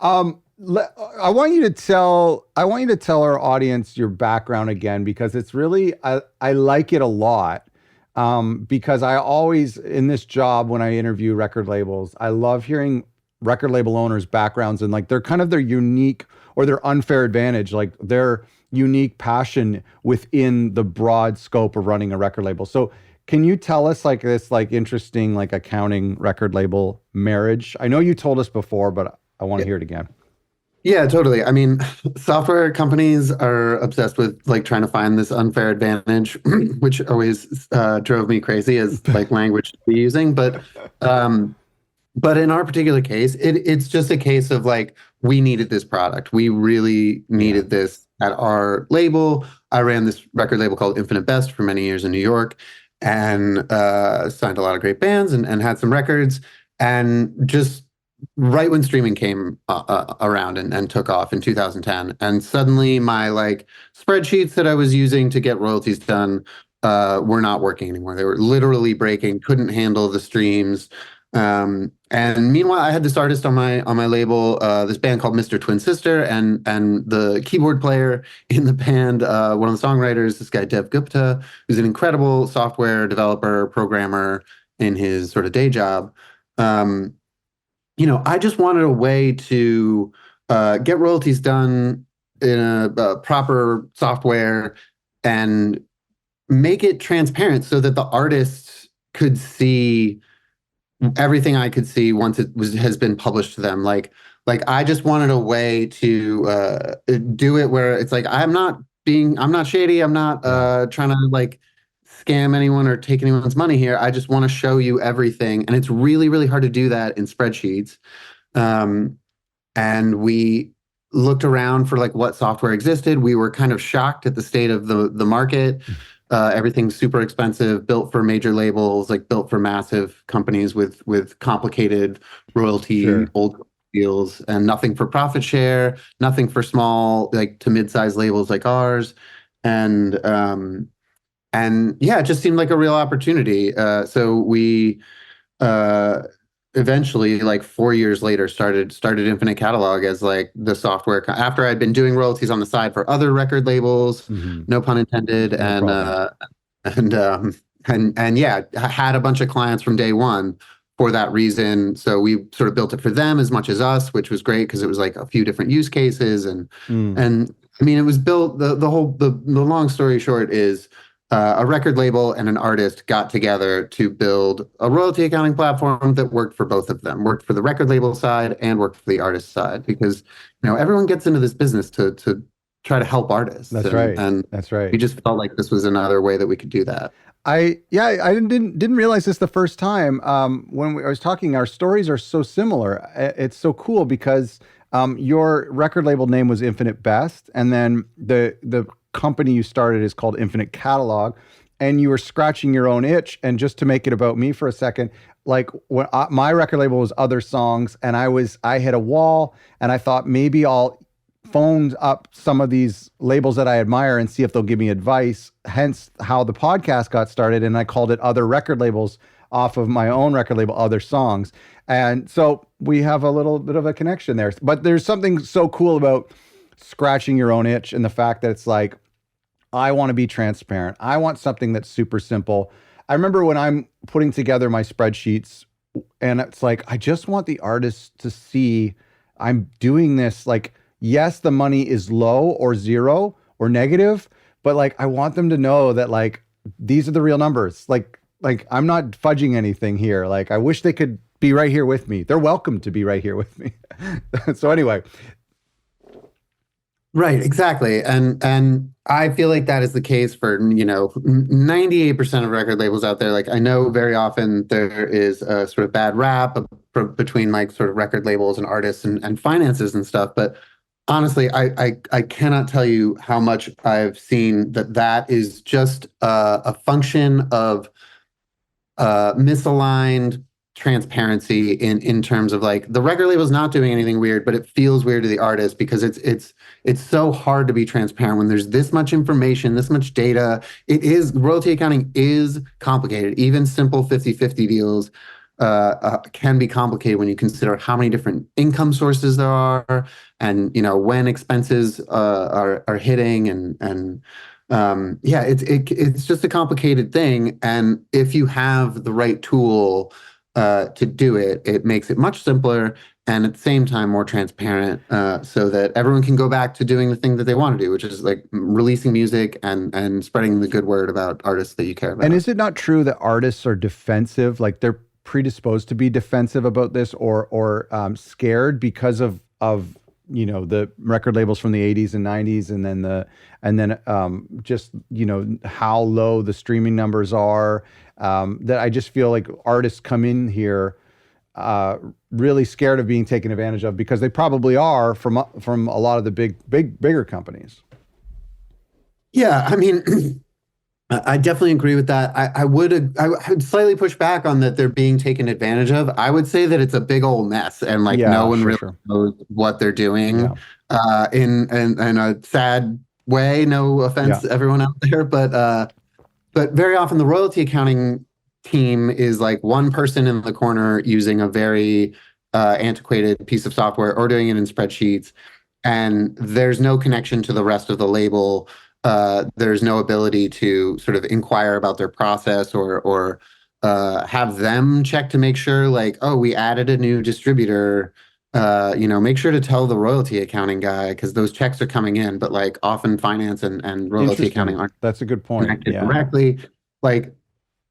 I want you to tell our audience your background again because it's really I like it a lot. Because I always in this job when I interview record labels, I love hearing record label owners' backgrounds and like they're kind of their unique or their unfair advantage, like their unique passion within the broad scope of running a record label. So can you tell us like this like interesting like accounting record label marriage? I know you told us before, but I want to hear it again. Yeah, totally. I mean, software companies are obsessed with like trying to find this unfair advantage, which always drove me crazy as like language to be using. But in our particular case, it's just a case of like we needed this product. We really Yeah. needed this at our label. I ran this record label called Infinite Best for many years in New York, and signed a lot of great bands and had some records, and just right when streaming came around and took off in 2010, and suddenly my like spreadsheets that I was using to get royalties done were not working anymore. They were literally breaking, couldn't handle the streams. And meanwhile, I had this artist on my label, this band called Mr. Twin Sister, and the keyboard player in the band, one of the songwriters, this guy Dev Gupta, who's an incredible software developer, programmer in his sort of day job. I just wanted a way to get royalties done in a proper software and make it transparent so that the artists could see everything I could see once has been published to them. Like I just wanted a way to do it where it's like I'm not shady. I'm not trying to like scam anyone or take anyone's money here. I just want to show you everything. And it's really, really hard to do that in spreadsheets. And we looked around for like what software existed. We were kind of shocked at the state of the market. Everything's super expensive, built for major labels, like built for massive companies with complicated royalty, Sure. old deals, and nothing for profit share, nothing for small, like to mid-sized labels like ours. And yeah, it just seemed like a real opportunity. So we eventually, like 4 years later, started Infinite Catalog as like the software. After I'd been doing royalties on the side for other record labels, Hmm. no pun intended, No problem. and yeah, had a bunch of clients from day one for that reason. So we sort of built it for them as much as us, which was great because it was like a few different use cases Mm. and I mean, it was built. The long story short is a record label and an artist got together to build a royalty accounting platform that worked for both of them, worked for the record label side and worked for the artist side, because everyone gets into this business to try to help artists, That's and right. and That's right. we just felt like this was another way that we could do that. I didn't realize this the first time. I was talking, our stories are so similar. It's so cool because your record label name was Infinite Best, and then the company you started is called Infinite Catalog, and you were scratching your own itch. And just to make it about me for a second, like my record label was Other Songs, and I hit a wall, and I thought maybe I'll phone up some of these labels that I admire and see if they'll give me advice. Hence how the podcast got started, and I called it Other Record Labels off of my own record label, Other Songs. And so we have a little bit of a connection there. But there's something so cool about scratching your own itch and the fact that it's like, I want to be transparent. I want something that's super simple. I remember when I'm putting together my spreadsheets, and it's like, I just want the artist to see I'm doing this. Like, yes, the money is low or zero or negative, but like, I want them to know that like, these are the real numbers. Like I'm not fudging anything here. Like, I wish they could be right here with me. They're welcome to be right here with me. So anyway, Right, exactly. And I feel like that is the case for, 98% of record labels out there. Like I know very often there is a sort of bad rap between like sort of record labels and artists and finances and stuff. But honestly, I cannot tell you how much I've seen that is just a function of misaligned transparency in terms of like the record label's not doing anything weird, but it feels weird to the artist because it's so hard to be transparent when there's this much information, this much data. Royalty accounting is complicated. Even simple 50/50 deals can be complicated when you consider how many different income sources there are, and when expenses are hitting, and yeah, it's just a complicated thing. And if you have the right tool to do it, it makes it much simpler and at the same time more transparent, so that everyone can go back to doing the thing that they want to do, which is like releasing music and spreading the good word about artists that you care And about. is it not true that artists are defensive? Like they're predisposed to be defensive about this, or scared because of the record labels from the 80s and 90s, and then just how low the streaming numbers are. That I just feel like artists come in here really scared of being taken advantage of, because they probably are from a lot of the bigger companies. Yeah, I mean, I definitely agree with that. I would slightly push back on that they're being taken advantage of. I would say that it's a big old mess, and like no Yeah, one sure, really sure. knows what they're doing. Yeah, In a sad way. No offense yeah, to everyone out there, but very often the royalty accounting team is like one person in the corner using a very antiquated piece of software or doing it in spreadsheets, and there's no connection to the rest of the label. There's no ability to sort of inquire about their process, or have them check to make sure, like, oh, we added a new distributor. Make sure to tell the royalty accounting guy because those checks are coming in, but like often finance and royalty accounting interesting. aren't That's a good point. connected Yeah. directly. Like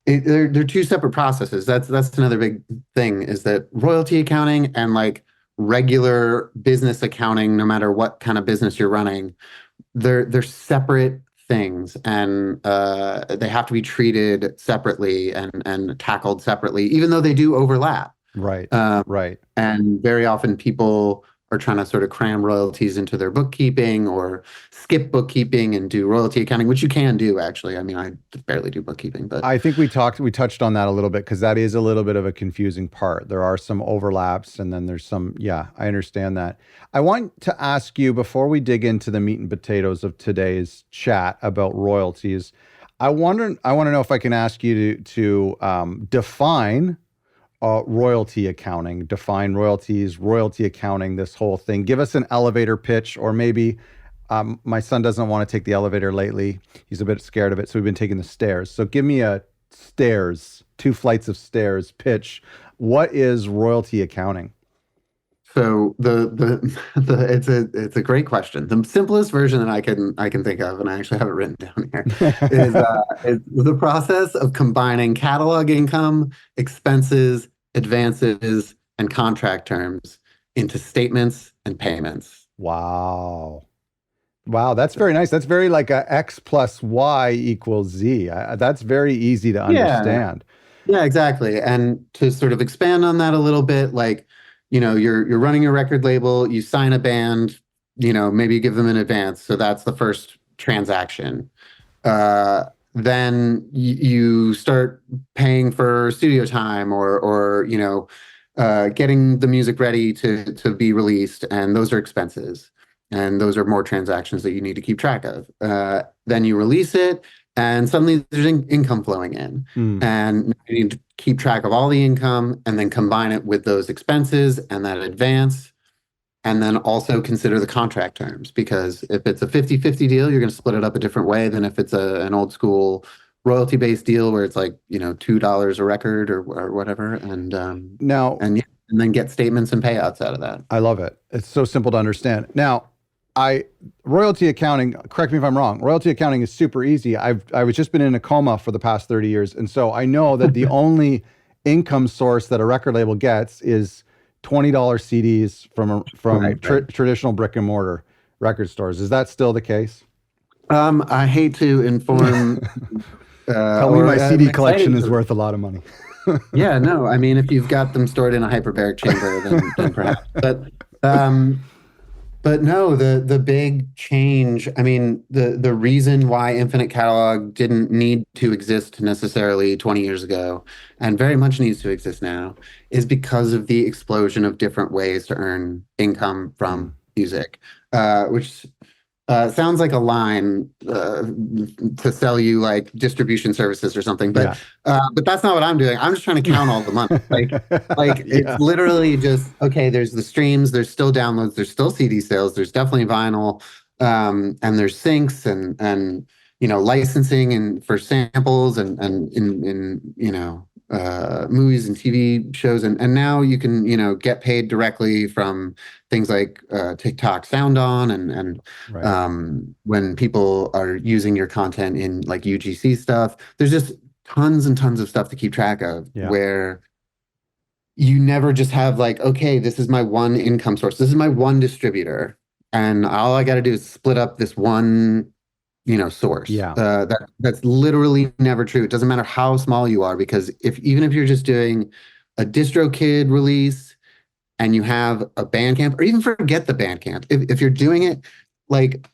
they're two separate processes. That's another big thing, is that royalty accounting and like regular business accounting, no matter what kind of business you're running, they're separate things, and they have to be treated separately and tackled separately, even though they do overlap. Right. Um, Right. and very often people are trying to sort of cram royalties into their bookkeeping or skip bookkeeping and do royalty accounting, which you can do actually. I mean, I barely do bookkeeping, but I think we touched on that a little bit, because that is a little bit of a confusing part. There are some overlaps, and then there's some, yeah, I understand that. I want to ask you, before we dig into the meat and potatoes of today's chat about royalties, I want to know if I can ask you to define royalty accounting, define royalties, royalty accounting, this whole thing. Give us an elevator pitch, or maybe my son doesn't want to take the elevator lately. He's a bit scared of it, so we've been taking the stairs. So give me a stairs, 2 flights of stairs pitch. What is royalty accounting? so it's a great question. The simplest version that I can think of, and I actually have it written down here, is the process of combining catalog income, expenses, advances, and contract terms into statements and payments. Wow. Wow, that's very nice. That's very like a X plus Y equals Z. That's very easy to Yeah, understand. yeah, exactly. And to sort of expand on that a little bit, like, you're running a record label, you sign a band, maybe you give them an advance. So that's the first transaction. Then you start paying for studio time, or getting the music ready to be released, and those are expenses. And those are more transactions that you need to keep track of. Then you release it, and suddenly there's income flowing in. Hmm. And you need to keep track of all the income and then combine it with those expenses and that advance. And then also consider the contract terms, because if it's a 50-50 deal, you're going to split it up a different way than if it's an old school royalty-based deal where it's like, $2 a record, or whatever. Now, And yeah, and then get statements and payouts out of that. I love it. It's so simple to understand. Now, I royalty accounting, correct me if I'm wrong. Royalty accounting is super easy. I was just been in a coma for the past 30 years. And so I know that the only income source that a record label gets is $20 CDs from Right, right. traditional brick and mortar record stores. Is that still the case? I hate to inform, Tell me or my I'm CD collection excited is to. worth a lot of money. Yeah, no, I mean, if you've got them stored in a hyperbaric chamber, then perhaps. But no, the big change. I mean, the reason why Infinite Catalog didn't need to exist necessarily 20 years ago, and very much needs to exist now, is because of the explosion of different ways to earn income Mm. from music, which Sounds like a line to sell you like distribution services or something, Yeah. but that's not what I'm doing. I'm just trying to count all the money. Like it's Yeah. literally just okay. There's the streams, there's still downloads, there's still CD sales, there's definitely vinyl, and there's syncs and licensing and for samples and in movies and TV shows, and now you can get paid directly from things like TikTok Sound On and Right. when people are using your content in like UGC stuff. There's just tons and tons of stuff to keep track of Yeah. where you never just have like, okay, this is my one income source. This is my one distributor. And all I got to do is split up this one, source. Yeah. That's literally never true. It doesn't matter how small you are, because even if you're just doing a DistroKid release and you have a Bandcamp, or even forget the Bandcamp, if you're doing it like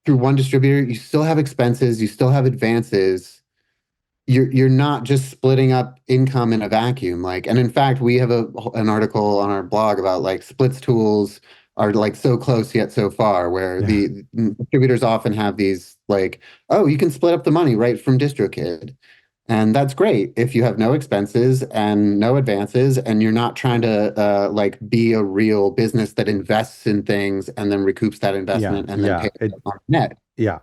through one distributor, you still have expenses, you still have advances. You're not just splitting up income in a vacuum. Like, and in fact, we have an article on our blog about like splits tools are like so close yet so far, where Yeah. the distributors often have these like, oh, you can split up the money right from DistroKid. And that's great if you have no expenses and no advances, and you're not trying to like be a real business that invests in things and then recoups that investment and then pays it on net. Yeah.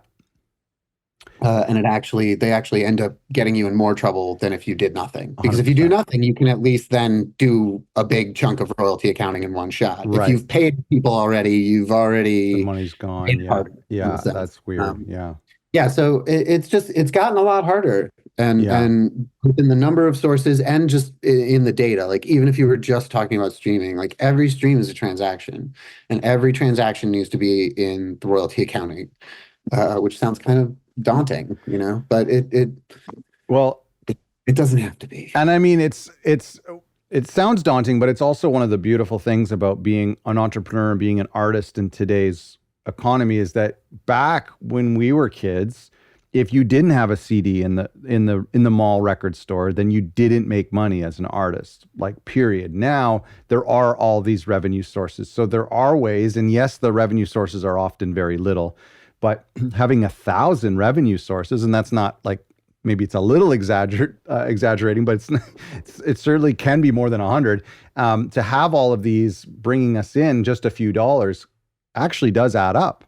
And they actually end up getting you in more trouble than if you did nothing. Because if you do nothing, you can at least then do a big chunk of royalty accounting in one shot. Right. If you've paid people already, The money's gone. Yeah. Yeah. That's weird. Yeah. So it's gotten a lot harder. And within the number of sources and just in the data, like even if you were just talking about streaming, like every stream is a transaction, and every transaction needs to be in the royalty accounting, which sounds kind of daunting, but it doesn't have to be. And I mean, it sounds daunting, but it's also one of the beautiful things about being an entrepreneur and being an artist in today's economy is that back when we were kids, if you didn't have a CD in the mall record store, then you didn't make money as an artist, like period. Now there are all these revenue sources. So there are ways, and yes, the revenue sources are often very little, but having 1,000 revenue sources, and that's not like, maybe it's a little exaggerating, but it certainly can be more than 100. To have all of these bringing us in just a few dollars actually does add up.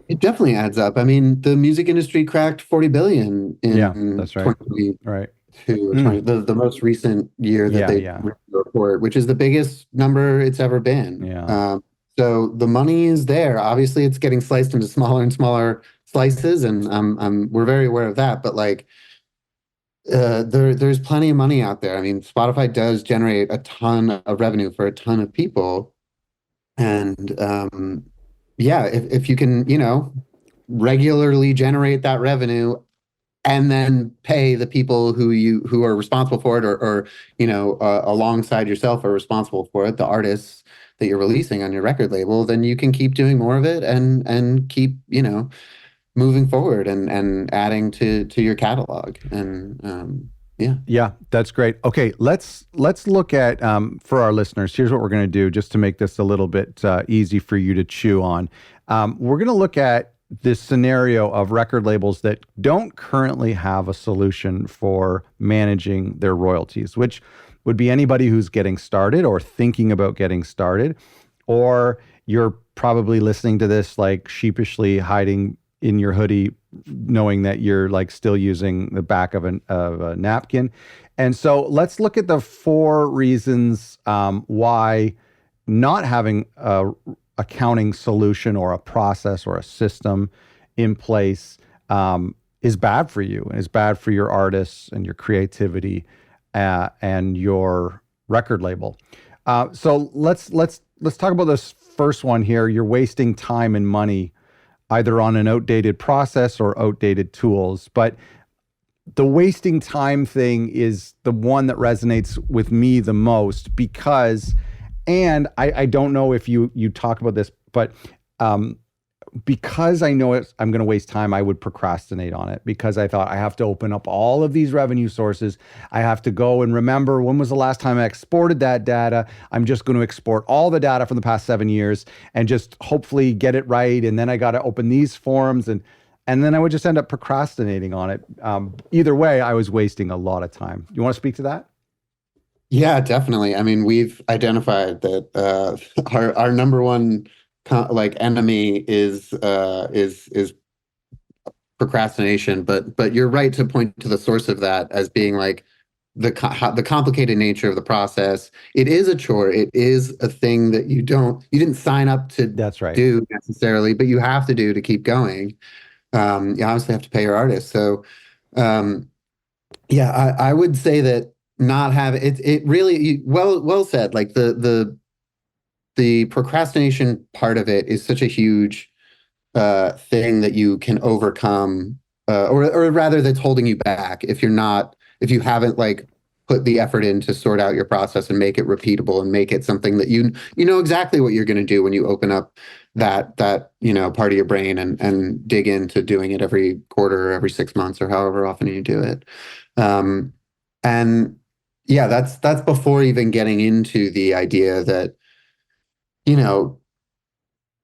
It definitely adds up. I mean, the music industry cracked 40 billion in that's right. 2022, the most recent year that they report, which is the biggest number it's ever been. Yeah. So the money is there. Obviously, it's getting sliced into smaller and smaller slices, and we're very aware of that. But like, there's plenty of money out there. I mean, Spotify does generate a ton of revenue for a ton of people, and if you can, regularly generate that revenue and then pay the people who are responsible for it, or alongside yourself are responsible for it, the artists that you're releasing on your record label, then you can keep doing more of it and keep, moving forward and adding to your catalog. And Yeah, that's great. Okay, let's look at for our listeners. Here's what we're going to do, just to make this a little bit easy for you to chew on. We're going to look at this scenario of record labels that don't currently have a solution for managing their royalties, which would be anybody who's getting started or thinking about getting started, or you're probably listening to this like sheepishly hiding in your hoodie, knowing that you're like still using the back of a napkin. And so let's look at the 4 reasons why not having a accounting solution or a process or a system in place is bad for you, and is bad for your artists and your creativity and your record label. So let's talk about this first one here. You're wasting time and money either on an outdated process or outdated tools. But the wasting time thing is the one that resonates with me the most, because, and I don't know if you talk about this, but because I know I'm going to waste time, I would procrastinate on it because I thought I have to open up all of these revenue sources. I have to go and remember when was the last time I exported that data. I'm just going to export all the data from the past 7 years and just hopefully get it right. And then I got to open these forms and then I would just end up procrastinating on it. Either way, I was wasting a lot of time. You want to speak to that? Yeah, definitely. I mean, we've identified that our number one like enemy is procrastination, but you're right to point to the source of that as being like the complicated nature of the process. It is a chore. It is a thing that you didn't sign up to That's right. do necessarily, but you have to do to keep going. You obviously have to pay your artists. So, um, yeah, I would say that not have it really well said. Like the procrastination part of it is such a huge thing that you can overcome, or rather that's holding you back if you haven't like put the effort in to sort out your process and make it repeatable and make it something that you know exactly what you're going to do when you open up that part of your brain and dig into doing it every quarter or every 6 months or however often you do it. Um, and yeah, that's before even getting into the idea that, you know,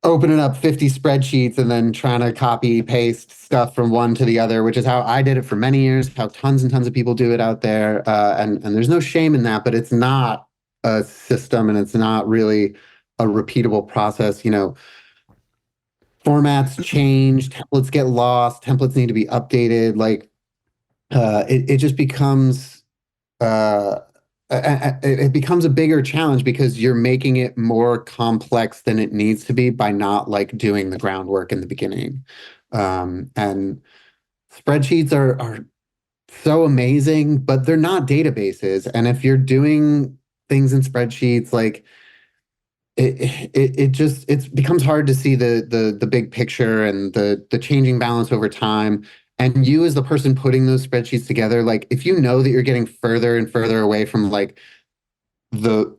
opening up 50 spreadsheets and then trying to copy paste stuff from one to the other, which is how I did it for many years, how tons and tons of people do it out there. And there's no shame in that, but it's not a system and it's not really a repeatable process. You know, formats change, templates get lost, templates need to be updated. Like it just becomes uh, it becomes a bigger challenge because you're making it more complex than it needs to be by not like doing the groundwork in the beginning. And spreadsheets are so amazing, but they're not databases. And if you're doing things in spreadsheets, like it just it becomes hard to see the big picture and the changing balance over time. And you as the person putting those spreadsheets together, like if you know that you're getting further and further away from like the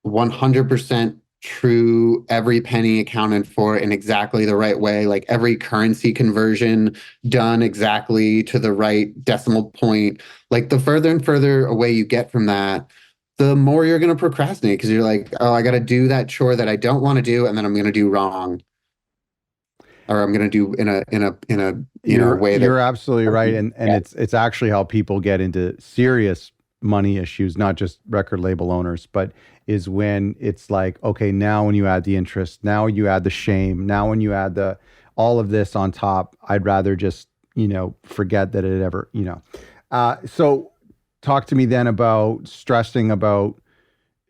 100% true every penny accounted for in exactly the right way, like every currency conversion done exactly to the right decimal point, like the further and further away you get from that, the more you're going to procrastinate because you're like, oh, I got to do that chore that I don't want to do, and then I'm going to do wrong, or I'm going to do in a way that You're absolutely right, and it's actually how people get into serious money issues, not just record label owners, but is when it's like, okay, now when you add the interest, now you add the shame, now when you add the all of this on top, I'd rather just forget that it ever. So talk to me then about stressing about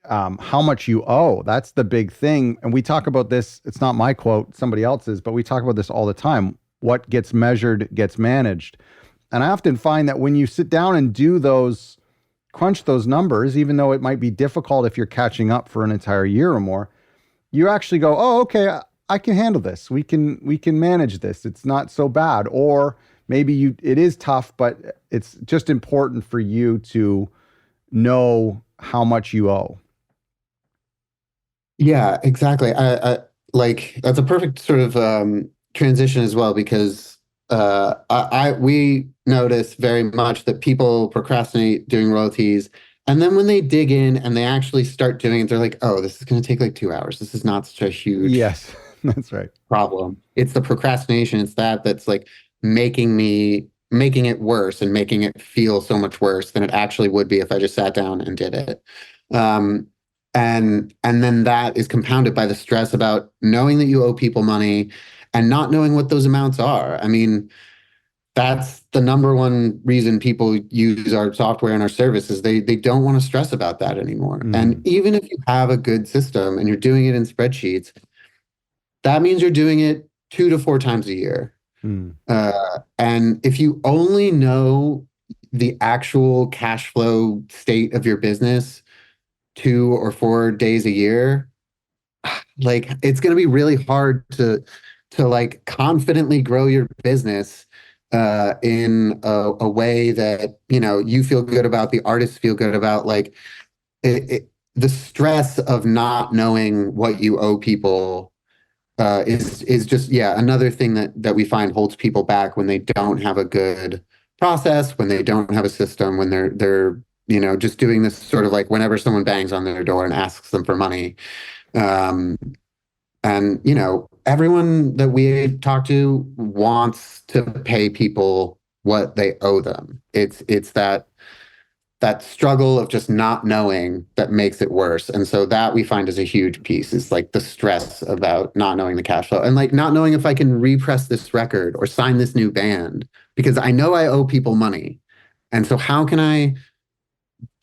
how much you owe. That's the big thing. And we talk about this. It's not my quote, somebody else's, but we talk about this all the time. What gets measured gets managed. And I often find that when you sit down and crunch those numbers, even though it might be difficult if you're catching up for an entire year or more, you actually go, oh, okay, I can handle this. We can manage this. It's not so bad. Or maybe it is tough, but it's just important for you to know how much you owe. Yeah, exactly. I like that's a perfect sort of transition as well because we notice very much that people procrastinate doing royalties, and then when they dig in and they actually start doing it, they're like, "Oh, this is going to take like 2 hours. This is not such a huge Yes, that's right. problem." It's the procrastination. It's that's like making it worse and making it feel so much worse than it actually would be if I just sat down and did it. Um, and then that is compounded by the stress about knowing that you owe people money and not knowing what those amounts are. I mean, that's the number one reason people use our software and our services. They don't want to stress about that anymore. And even if you have a good system and you're doing it in spreadsheets, that means you're doing it 2 to 4 times a year. And if you only know the actual cash flow state of your business 2 or 4 days a year, like it's going to be really hard to like confidently grow your business in a way that you feel good about, the artists feel good about. Like the stress of not knowing what you owe people is just, yeah, another thing that we find holds people back when they don't have a good process, when they don't have a system, when they're just doing this sort of like whenever someone bangs on their door and asks them for money. Um, and everyone that we talk to wants to pay people what they owe them. It's that struggle of just not knowing that makes it worse. And so that we find is a huge piece, is like the stress about not knowing the cash flow and like not knowing if I can repress this record or sign this new band, because I know I owe people money. And so how can I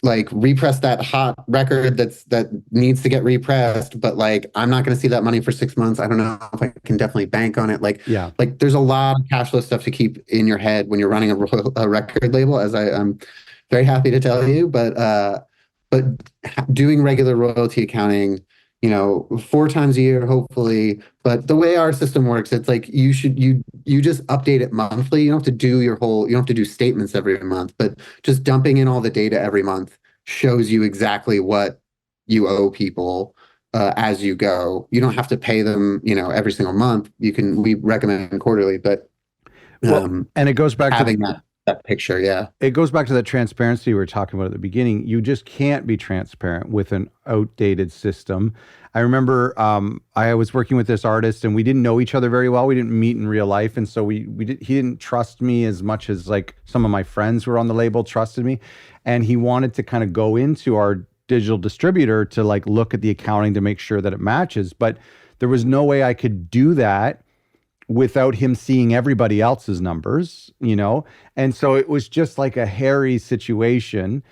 like repress that hot record that needs to get repressed, but like I'm not going to see that money for 6 months. I don't know if I can definitely bank on it. Yeah. Like there's a lot of cash flow stuff to keep in your head when you're running a record label, as I'm very happy to tell you. But doing regular royalty accounting, 4 times a year, hopefully. But the way our system works, it's like you just update it monthly. You don't have to do you don't have to do statements every month, but just dumping in all the data every month shows you exactly what you owe people as you go. You don't have to pay them, every single month. We recommend quarterly, but and it goes back having to that picture, yeah. It goes back to that transparency we were talking about at the beginning. You just can't be transparent with an outdated system. I remember I was working with this artist and we didn't know each other very well. We didn't meet in real life. And so he didn't trust me as much as like some of my friends who were on the label trusted me. And he wanted to kind of go into our digital distributor to like look at the accounting to make sure that it matches. But there was no way I could do that without him seeing everybody else's numbers, And so it was just like a hairy situation.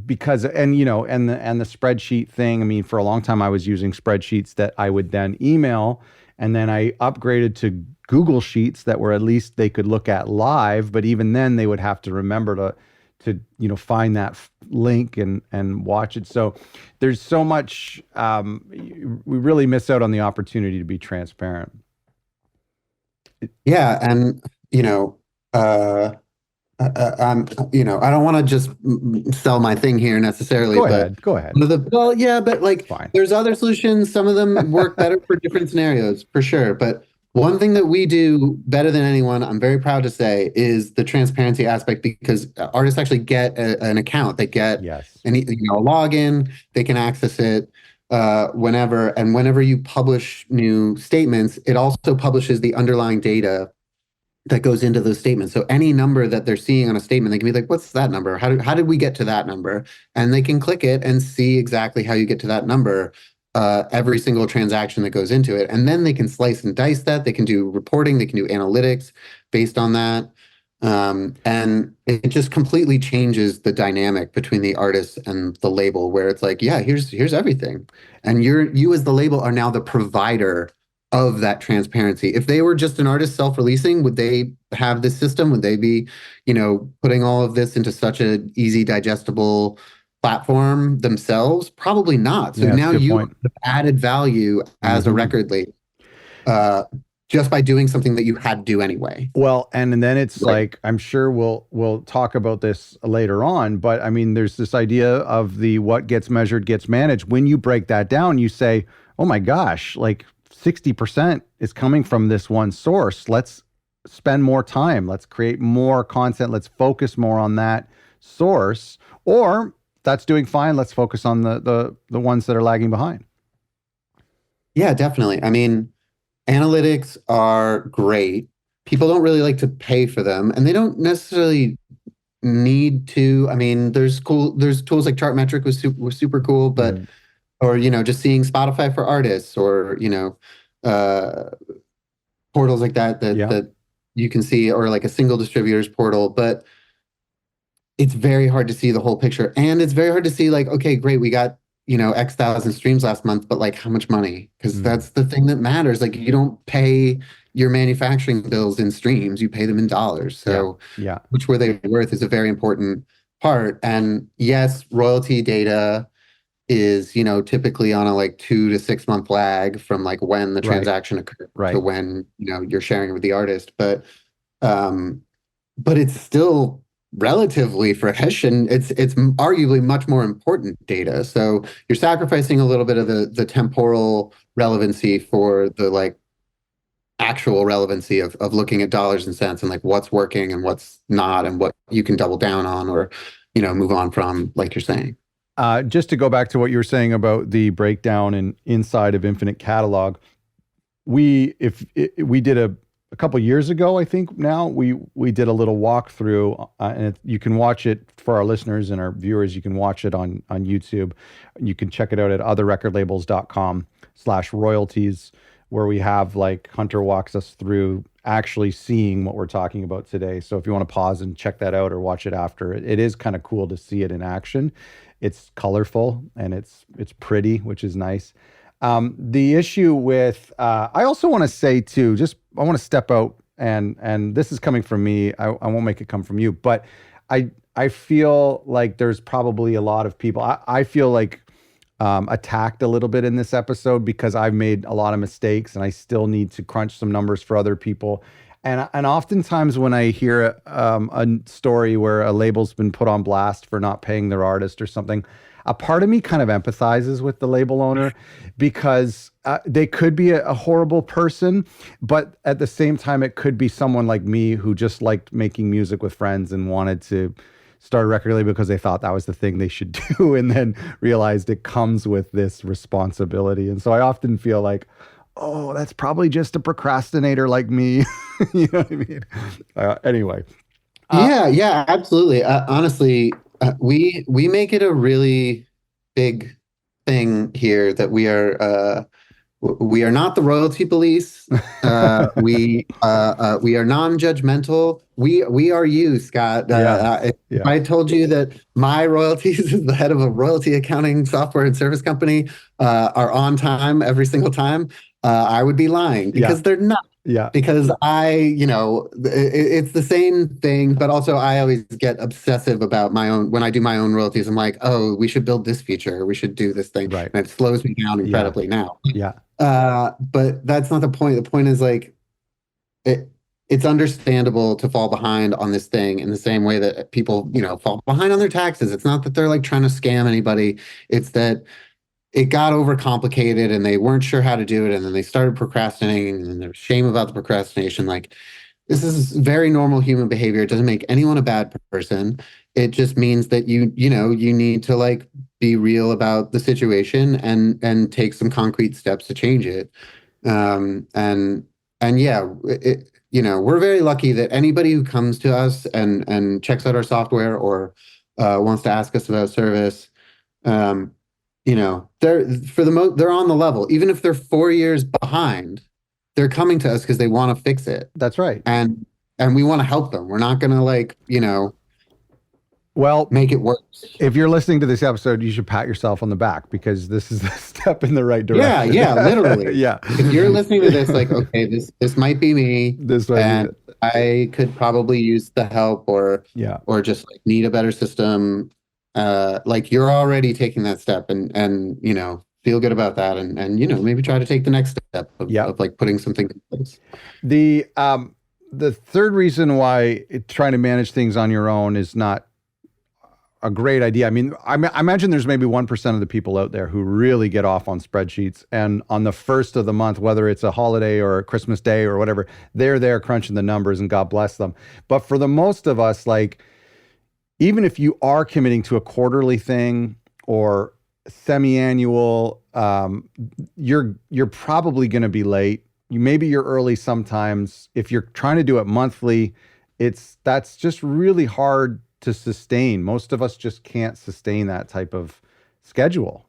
Because, and the spreadsheet thing, I mean, for a long time I was using spreadsheets that I would then email, and then I upgraded to Google Sheets that were at least they could look at live, but even then they would have to remember to find that link and watch it. So there's so much, we really miss out on the opportunity to be transparent. Yeah, and I don't want to just sell my thing here necessarily. Go ahead. Well, yeah, but like, Fine. there's other solutions. Some of them work better for different scenarios, for sure. But one thing that we do better than anyone, I'm very proud to say, is the transparency aspect, because artists actually get an account. They get a login. They can access it whenever. And whenever you publish new statements, it also publishes the underlying data that goes into those statements. So any number that they're seeing on a statement, they can be like, what's that number? How did we get to that number? And they can click it and see exactly how you get to that number, every single transaction that goes into it. And then they can slice and dice that. They can do reporting. They can do analytics based on that. And it just completely changes the dynamic between the artist and the label, where it's like, yeah, here's everything. And you as the label are now the provider of that transparency. If they were just an artist self-releasing, would they have this system? Would they be, putting all of this into such an easy, digestible platform themselves? Probably not. So now you have added value as a record label, just by doing something that you had to do anyway. Well, and then it's like, I'm sure we'll talk about this later on, but I mean, there's this idea of the what gets measured gets managed. When you break that down, you say, oh my gosh, like 60% is coming from this one source. Let's spend more time. Let's create more content. Let's focus more on that source. Or that's doing fine. Let's focus on the ones that are lagging behind. Yeah, definitely. I mean, analytics are great. People don't really like to pay for them, and they don't necessarily need to. I mean, there's tools like Chartmetric was super cool, but or just seeing Spotify for artists, or portals like that you can see, or like a single distributors portal. But it's very hard to see the whole picture, and it's very hard to see like, okay, great, we got X thousand streams last month, but like how much money? Because that's the thing that matters. Like, you don't pay your manufacturing bills in streams, you pay them in dollars. So which were they worth is a very important part. And yes, royalty data is typically on a like 2 to 6 month lag from like when the transaction occurred to when you're sharing it with the artist. But it's still relatively fresh, and it's arguably much more important data. So you're sacrificing a little bit of the temporal relevancy for the like actual relevancy of looking at dollars and cents and like what's working and what's not and what you can double down on or move on from, like you're saying. Just to go back to what you were saying about the breakdown and inside of Infinite Catalog, we did a couple years ago, I think now we did a little walkthrough, and you can watch it for our listeners and our viewers. You can watch it on YouTube. You can check it out at otherrecordlabels.com/royalties, where we have like Hunter walks us through actually seeing what we're talking about today. So if you want to pause and check that out or watch it after, it is kind of cool to see it in action. It's colorful and it's pretty, which is nice. The issue with, I also want to say too, I want to step out and this is coming from me. I won't make it come from you, but I feel like there's probably a lot of people, I feel like attacked a little bit in this episode because I've made a lot of mistakes and I still need to crunch some numbers for other people. And oftentimes when I hear a story where a label's been put on blast for not paying their artist or something, a part of me kind of empathizes with the label owner because they could be a horrible person, but at the same time, it could be someone like me who just liked making music with friends and wanted to start a record label because they thought that was the thing they should do, and then realized it comes with this responsibility. And so I often feel like, oh, that's probably just a procrastinator like me. You know what I mean? Anyway. Yeah, absolutely. Honestly, we make it a really big thing here that we are not the royalty police. We are non-judgmental. We are you, Scott. If I told you that my royalties as the head of a royalty accounting software and service company are on time every single time, I would be lying because they're not. Yeah. Because it's the same thing, but also I always get obsessive about my own, when I do my own royalties, I'm like, oh, we should build this feature. We should do this thing. Right. And it slows me down incredibly now. Yeah. But that's not the point. The point is like, it's understandable to fall behind on this thing in the same way that people, fall behind on their taxes. It's not that they're like trying to scam anybody. It's that it got overcomplicated and they weren't sure how to do it. And then they started procrastinating and there's shame about the procrastination. Like, this is very normal human behavior. It doesn't make anyone a bad person. It just means that you need to like be real about the situation and take some concrete steps to change it. And yeah, we're very lucky that anybody who comes to us and checks out our software or wants to ask us about service, they're on the level. Even if they're 4 years behind, they're coming to us because they want to fix it. That's right. And we want to help them. We're not going to make it worse. If you're listening to this episode, you should pat yourself on the back because this is a step in the right direction. Yeah, literally. Yeah. If you're listening to this, like, okay, this might be me. And I could probably use the help or just like need a better system. Like you're already taking that step and feel good about that and maybe try to take the next step of like putting something in place. The third reason why trying to manage things on your own is not a great idea. I mean, I imagine there's maybe 1% of the people out there who really get off on spreadsheets, and on the first of the month, whether it's a holiday or a Christmas day or whatever, they're there crunching the numbers and God bless them. But for the most of us, like, even if you are committing to a quarterly thing or semi-annual, you're probably going to be late. Maybe you're early sometimes. If you're trying to do it monthly, that's just really hard to sustain. Most of us just can't sustain that type of schedule.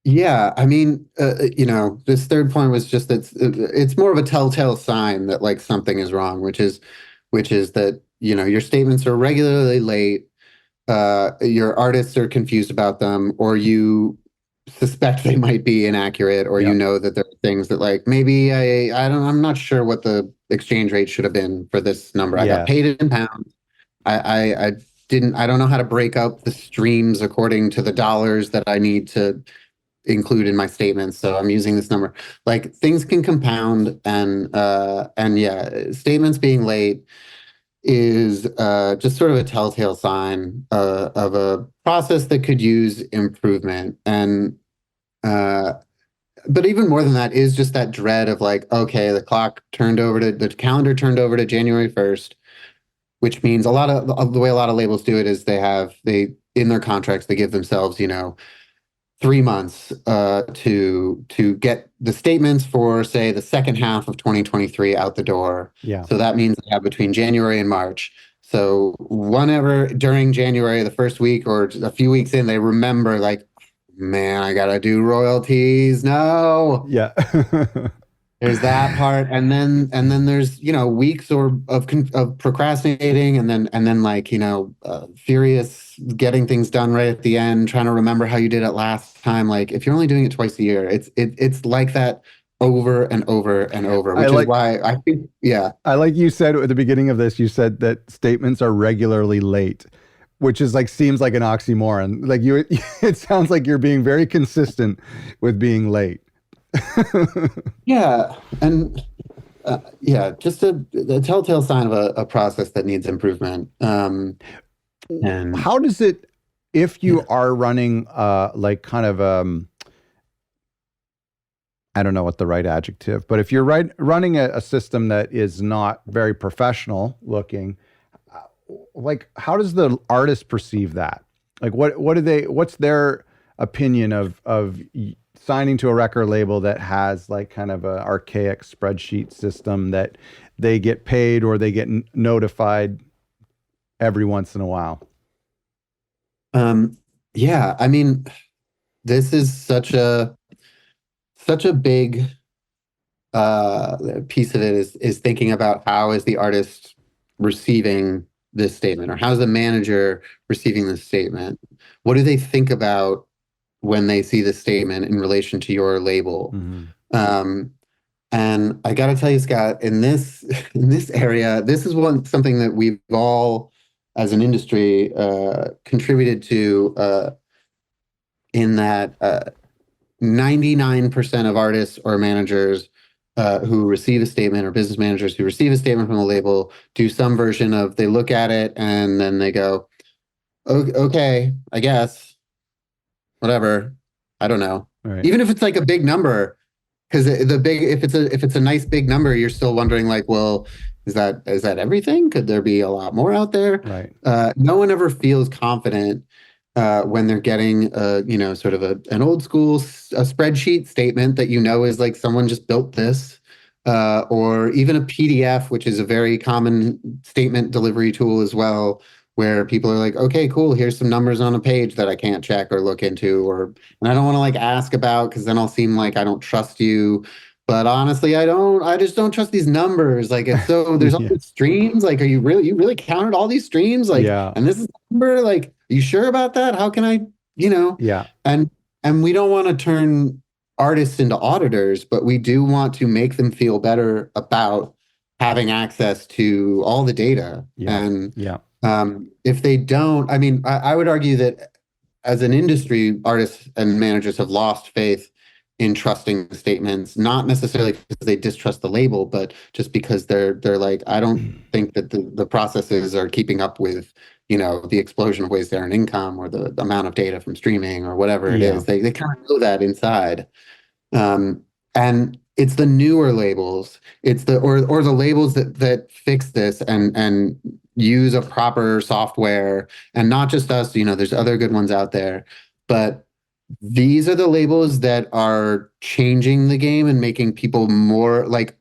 Yeah, I mean, this third point was just that it's more of a telltale sign that like something is wrong, which is that your statements are regularly late, your artists are confused about them, or you suspect they might be inaccurate, or that there are things that like maybe I'm not sure what the exchange rate should have been for this number. I got paid in pounds. I don't know how to break up the streams according to the dollars that I need to include in my statements, so I'm using this number. Like, things can compound, and statements being late is just sort of a telltale sign of a process that could use improvement. And uh, but even more than that is just that dread of like, okay, the calendar turned over to January 1st, which means of the way a lot of labels do it is they in their contracts they give themselves, 3 months to get the statements for, say, the second half of 2023 out the door. Yeah. So that means they have between January and March. So whenever during January, the first week or a few weeks in, they remember like, man, I gotta do royalties. No, Yeah. there's that part, and then there's weeks of procrastinating, and then like furious getting things done right at the end, trying to remember how you did it last time. Like if you're only doing it twice a year, it's like that over and over and over, I which is like why I think I like you said at the beginning of this, you said that statements are regularly late, which is like seems like an oxymoron. Like you it sounds like you're being very consistent with being late. yeah, and just a telltale sign of a process that needs improvement. And How does it, if yeah. you are running like kind of I don't know what the right adjective, but if you're running a system that is not very professional looking, uh, like how does the artist perceive that? Like what's their opinion of signing to a record label that has like kind of a archaic spreadsheet system that they get paid or they get notified every once in a while? Yeah, I mean, this is such a big piece of it is thinking about how is the artist receiving this statement, or how's the manager receiving this statement? What do they think about when they see this statement in relation to your label? Mm-hmm. Um, and I got to tell you, Scott, in this in this area, this is something that we've all, as an industry, contributed to. In that 99% of artists or managers who receive a statement, or business managers who receive a statement from a label, do some version of, they look at it and then they go, okay, I guess, whatever. I don't know. All right. Even if it's like a big number, because if it's a nice big number, you're still wondering like, well, is that everything? Could there be a lot more out there? Right. No one ever feels confident when they're getting sort of an old school a spreadsheet statement that is like someone just built this, or even a PDF, which is a very common statement delivery tool as well, where people are like, okay, cool, here's some numbers on a page that I can't check or look into, and I don't want to like ask about because then I'll seem like I don't trust you. But honestly, I just don't trust these numbers. Like it's so there's all Yeah. these streams. Like, you really counted all these streams? Like, Yeah. and this is the number, like, are you sure about that? How can I, Yeah. and we don't want to turn artists into auditors, but we do want to make them feel better about having access to all the data. Yeah. And Yeah. if they don't, I mean, I would argue that as an industry, artists and managers have lost faith in trusting the statements, not necessarily because they distrust the label, but just because they're like, I don't think that the processes are keeping up with, the explosion of ways to earn income, or the amount of data from streaming, or whatever it Yeah. is. They kind of know that inside. And it's the newer labels, it's or the labels that fix this and use a proper software, and not just us, there's other good ones out there, but these are the labels that are changing the game and making people more like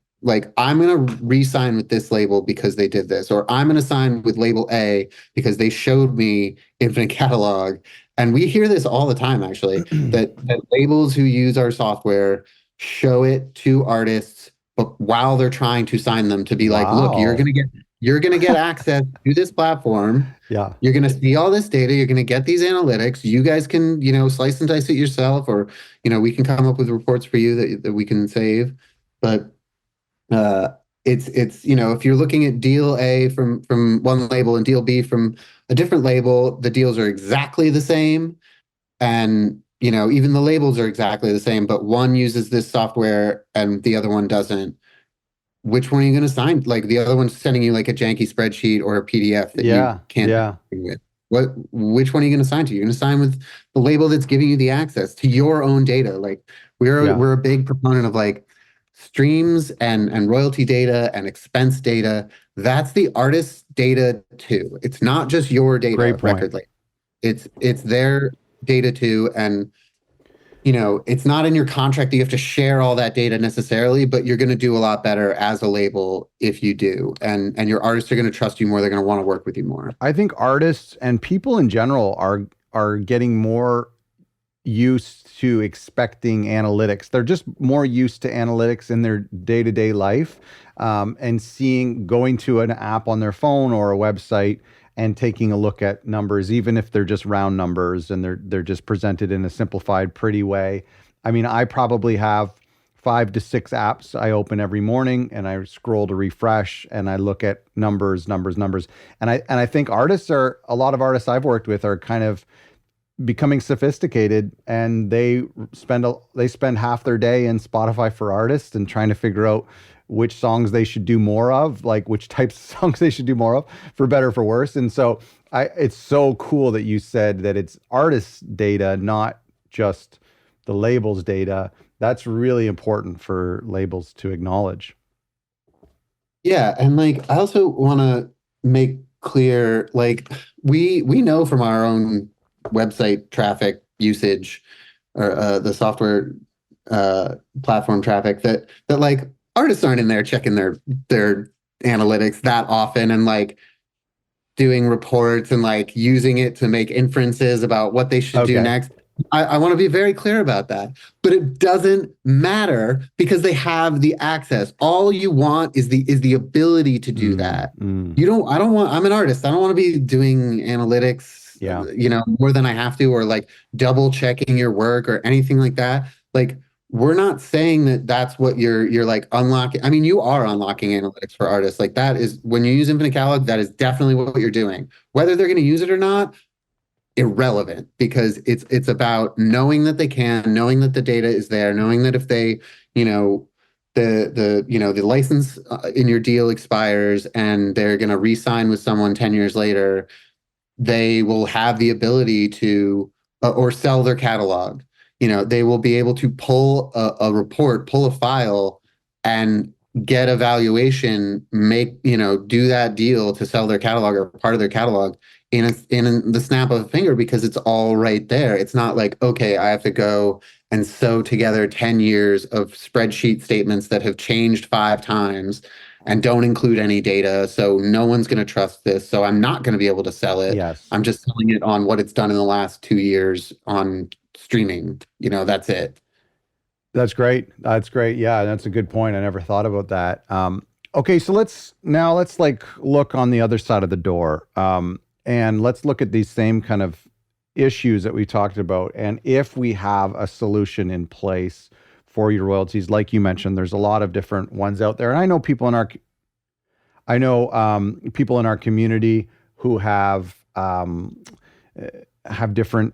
I'm going to re-sign with this label because they did this, or I'm going to sign with label A because they showed me infinite catalog. And we hear this all the time, actually, that labels who use our software show it to artists, but while they're trying to sign them, to be like, look, you're Wow. going to get access to this platform. Yeah. You're going to see all this data. You're going to get these analytics. You guys can, slice and dice it yourself, or, we can come up with reports for you that we can save. But it's if you're looking at deal A from one label and deal B from a different label, the deals are exactly the same, and even the labels are exactly the same, but one uses this software and the other one doesn't. which one are you going to sign? Like the other one's sending you like a janky spreadsheet or a PDF that you Yeah, can't do yeah, anything with. Which one are you going to sign to? You're going to sign with the label that's giving you the access to your own data. Like yeah. we're a big proponent of like streams and royalty data and expense data. That's the artist's data too. It's not just your Great data, point. record label. It's their data too. And it's not in your contract that you have to share all that data necessarily, but you're going to do a lot better as a label if you do. And your artists are going to trust you more. They're going to want to work with you more. I think artists and people in general are getting more used to expecting analytics. They're just more used to analytics in their day-to-day life, and going to an app on their phone or a website and taking a look at numbers, even if they're just round numbers and they're just presented in a simplified, pretty way. I mean, I probably have 5 to 6 apps I open every morning, and I scroll to refresh, and I look at numbers, numbers, numbers. And I think a lot of artists I've worked with are kind of becoming sophisticated, and they spend half their day in Spotify for Artists and trying to figure out which songs they should do more of, like which types of songs they should do more of, for better or for worse. And so it's so cool that you said that it's artists' data, not just the label's data. That's really important for labels to acknowledge. Yeah, and like I also want to make clear, like we know from our own website traffic usage or the software platform traffic that like artists aren't in there checking their analytics that often and like doing reports and like using it to make inferences about what they should do Okay. next. I want to be very clear about that, but it doesn't matter because they have the access. All you want is the ability to do Mm, that. mm, I don't want, I'm an artist. I don't want to be doing analytics, yeah. more than I have to, or like double checking your work or anything like that. Like, we're not saying that that's what you're like unlocking. I mean, you are unlocking analytics for artists. Like that is when you use Infinite Catalog, that is definitely what you're doing. Whether they're going to use it or not, irrelevant because it's about knowing that they can, knowing that the data is there, knowing that if they, you know, the license in your deal expires and they're going to re-sign with someone 10 years later, they will have the ability to or sell their catalog. They will be able to pull a report, pull a file, and get a valuation, do that deal to sell their catalog or part of their catalog in the snap of a finger because it's all right there. It's not like, okay, I have to go and sew together 10 years of spreadsheet statements that have changed 5 times and don't include any data. So no one's going to trust this. So I'm not going to be able to sell it. Yes. I'm just selling it on what it's done in the last 2 years on streaming. That's it. That's great. That's great. Yeah, that's a good point. I never thought about that. Okay, so let's like look on the other side of the door, and let's look at these same kind of issues that we talked about, and if we have a solution in place for your royalties, like you mentioned, there's a lot of different ones out there, and I know people in our community who have different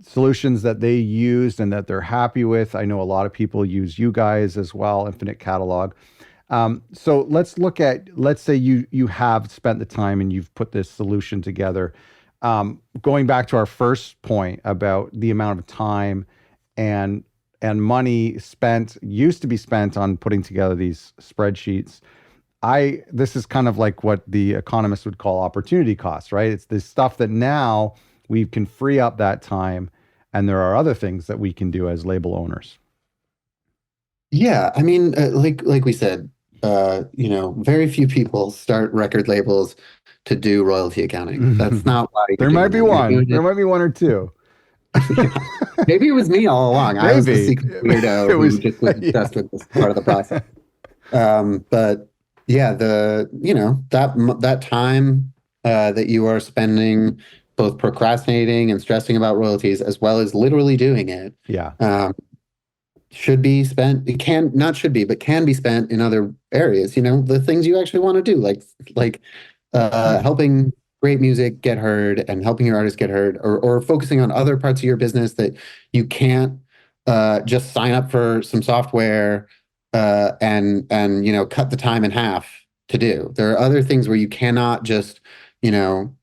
solutions that they used and that they're happy with. I know a lot of people use you guys as well, Infinite Catalog. So let's say you have spent the time and you've put this solution together. Going back to our first point about the amount of time and money used to be spent on putting together these spreadsheets. This is kind of like what the economists would call opportunity costs, right? It's this stuff that now we can free up that time, and there are other things that we can do as label owners. Yeah, I mean, like we said, very few people start record labels to do royalty accounting. That's not why There you're might doing be it. You're one. doing There it. might be one or two. Maybe it was me all along. I was the Maybe secret weirdo it who was. just was Yeah. obsessed with this part of the process. But yeah, that time that you are spending both procrastinating and stressing about royalties, as well as literally doing it, Yeah. should be spent. It can not should be, but can be spent in other areas. The things you actually want to do, like helping great music get heard and helping your artists get heard, or focusing on other parts of your business that you can't just sign up for some software and cut the time in half to do. There are other things where you cannot just you know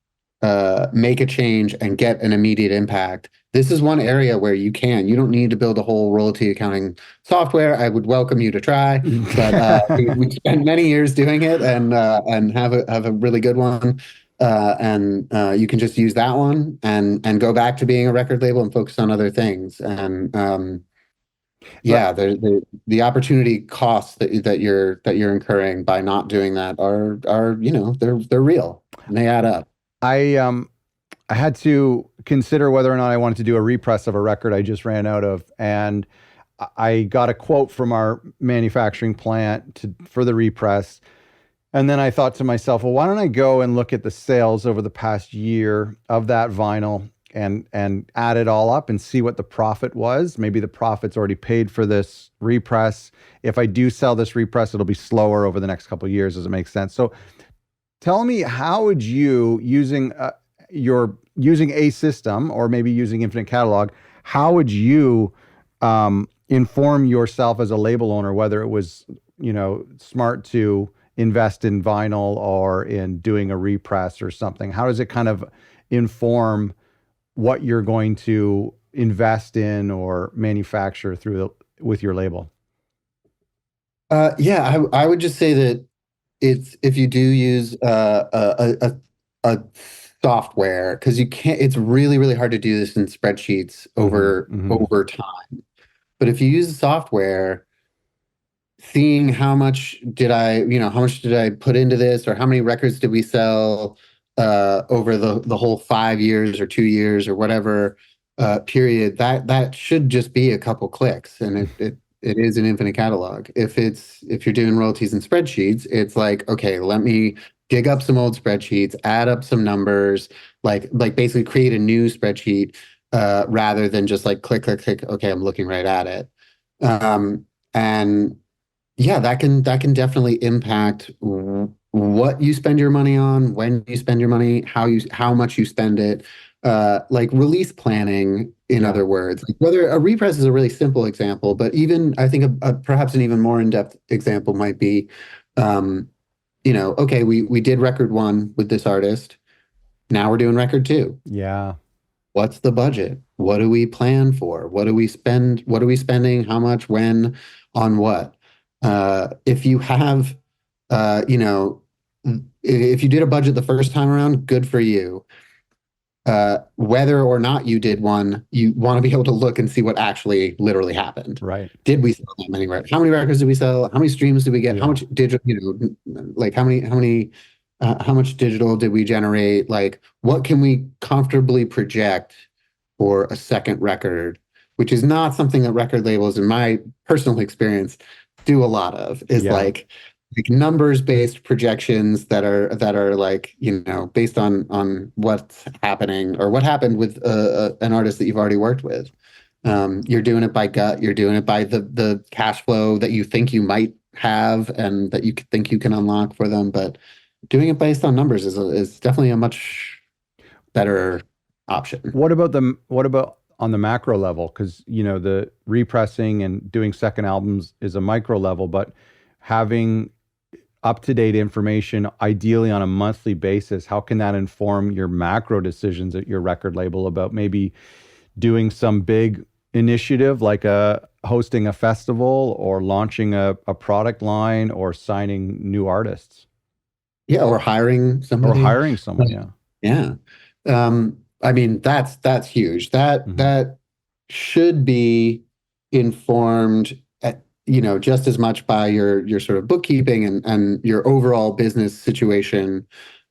make a change and get an immediate impact. This is one area where you can. You don't need to build a whole royalty accounting software. I would welcome you to try, but we spent many years doing it and have a really good one. And you can just use that one and go back to being a record label and focus on other things. And But yeah, the opportunity costs that you're incurring by not doing that are they're real and they add up. I I had to consider whether or not I wanted to do a repress of a record I just ran out of, and I got a quote from our manufacturing plant for the repress. And then I thought to myself, well, why don't I go and look at the sales over the past year of that vinyl and add it all up and see what the profit was. Maybe the profit's already paid for this repress. If I do sell this repress, it'll be slower over the next couple of years. Does it make sense? So tell me, how would you, using a system or maybe using Infinite Catalog, how would you inform yourself as a label owner whether it was, smart to invest in vinyl or in doing a repress or something? How does it kind of inform what you're going to invest in or manufacture with your label? Yeah, I would just say that if you do use a software, because you can't, it's really, really hard to do this in spreadsheets over time. But if you use a software, seeing how much did I put into this, or how many records did we sell over the whole 5 years or 2 years or whatever period, that should just be a couple clicks, and it is an infinite catalog. If you're doing royalties and spreadsheets, it's like, okay, let me dig up some old spreadsheets, add up some numbers, like basically create a new spreadsheet rather than just like click, click, click. Okay, I'm looking right at it. And yeah, that can definitely impact what you spend your money on, when you spend your money, how much you spend it. Like release planning, in Yeah. other words. Like whether a repress is a really simple example, but even I think perhaps an even more in-depth example might be, okay, we did record one with this artist. Now we're doing record two. Yeah. What's the budget? What do we plan for? What do we spend? What are we spending? How much? When? On what? If you have, if you did a budget the first time around, good for you. Whether or not you did one, you want to be able to look and see what actually literally happened. Right. Did we sell that many records? How many records did we sell? How many streams did we get? Yeah. How much digital, like how much digital did we generate? Like, what can we comfortably project for a second record, which is not something that record labels, in my personal experience, do a lot of, is Yeah. like numbers-based projections that are like, based on what's happening or what happened with an artist that you've already worked with. You're doing it by gut. You're doing it by the cash flow that you think you might have and that you think you can unlock for them. But doing it based on numbers is definitely a much better option. What about on the macro level? Because the repressing and doing second albums is a micro level, but having up-to-date information, ideally on a monthly basis, how can that inform your macro decisions at your record label about maybe doing some big initiative like hosting a festival or launching a product line or signing new artists? Yeah, or hiring somebody. Or hiring someone, yeah. Yeah. I mean, that's huge. That should be informed just as much by your sort of bookkeeping and your overall business situation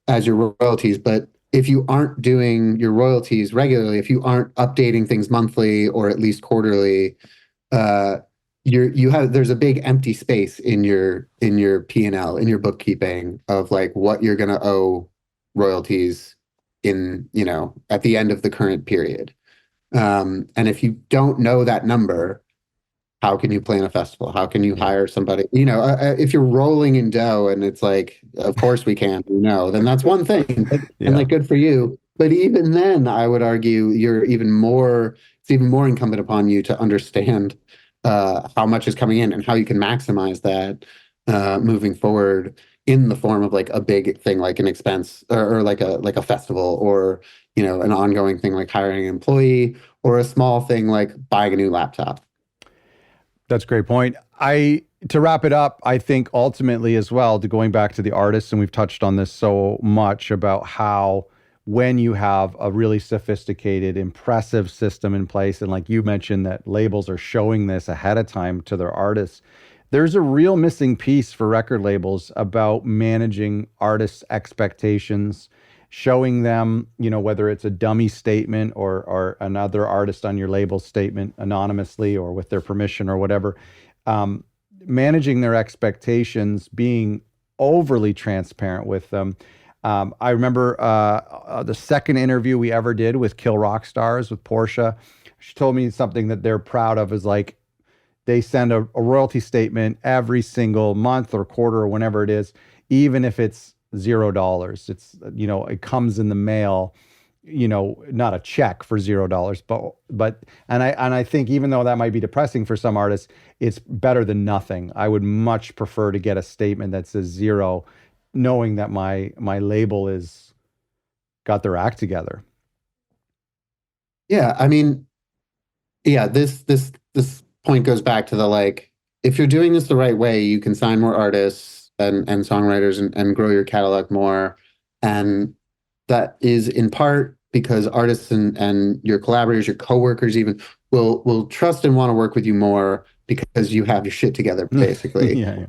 as your royalties. But if you aren't doing your royalties regularly, if you aren't updating things monthly or at least quarterly, there's a big empty space in your P&L, in your bookkeeping of like what you're going to owe royalties in, at the end of the current period. And if you don't know that number, how can you plan a festival? How can you hire somebody? If you're rolling in dough and it's like, of course we can, then that's one thing. And like, good for you. But even then, I would argue it's even more incumbent upon you to understand how much is coming in and how you can maximize that moving forward in the form of like a big thing like an expense or like a festival or an ongoing thing like hiring an employee or a small thing like buying a new laptop. That's a great point. To wrap it up, I think ultimately as well, to going back to the artists, and we've touched on this so much about how when you have a really sophisticated, impressive system in place, and like you mentioned, that labels are showing this ahead of time to their artists, there's a real missing piece for record labels about managing artists' expectations, showing them, whether it's a dummy statement or another artist on your label statement anonymously or with their permission or whatever, managing their expectations, being overly transparent with them. I remember the second interview we ever did with Kill Rock Stars with Portia. She told me something that they're proud of is like they send a royalty statement every single month or quarter or whenever it is, even if it's $0. It's, it comes in the mail, not a check for $0, and I think even though that might be depressing for some artists, it's better than nothing. I would much prefer to get a statement that says zero, knowing that my label is got their act together. Yeah, I mean, yeah, this point goes back to the like, if you're doing this the right way, you can sign more artists and songwriters and grow your catalog more. And that is in part because artists and your collaborators, your coworkers even will trust and want to work with you more because you have your shit together, basically. Yeah.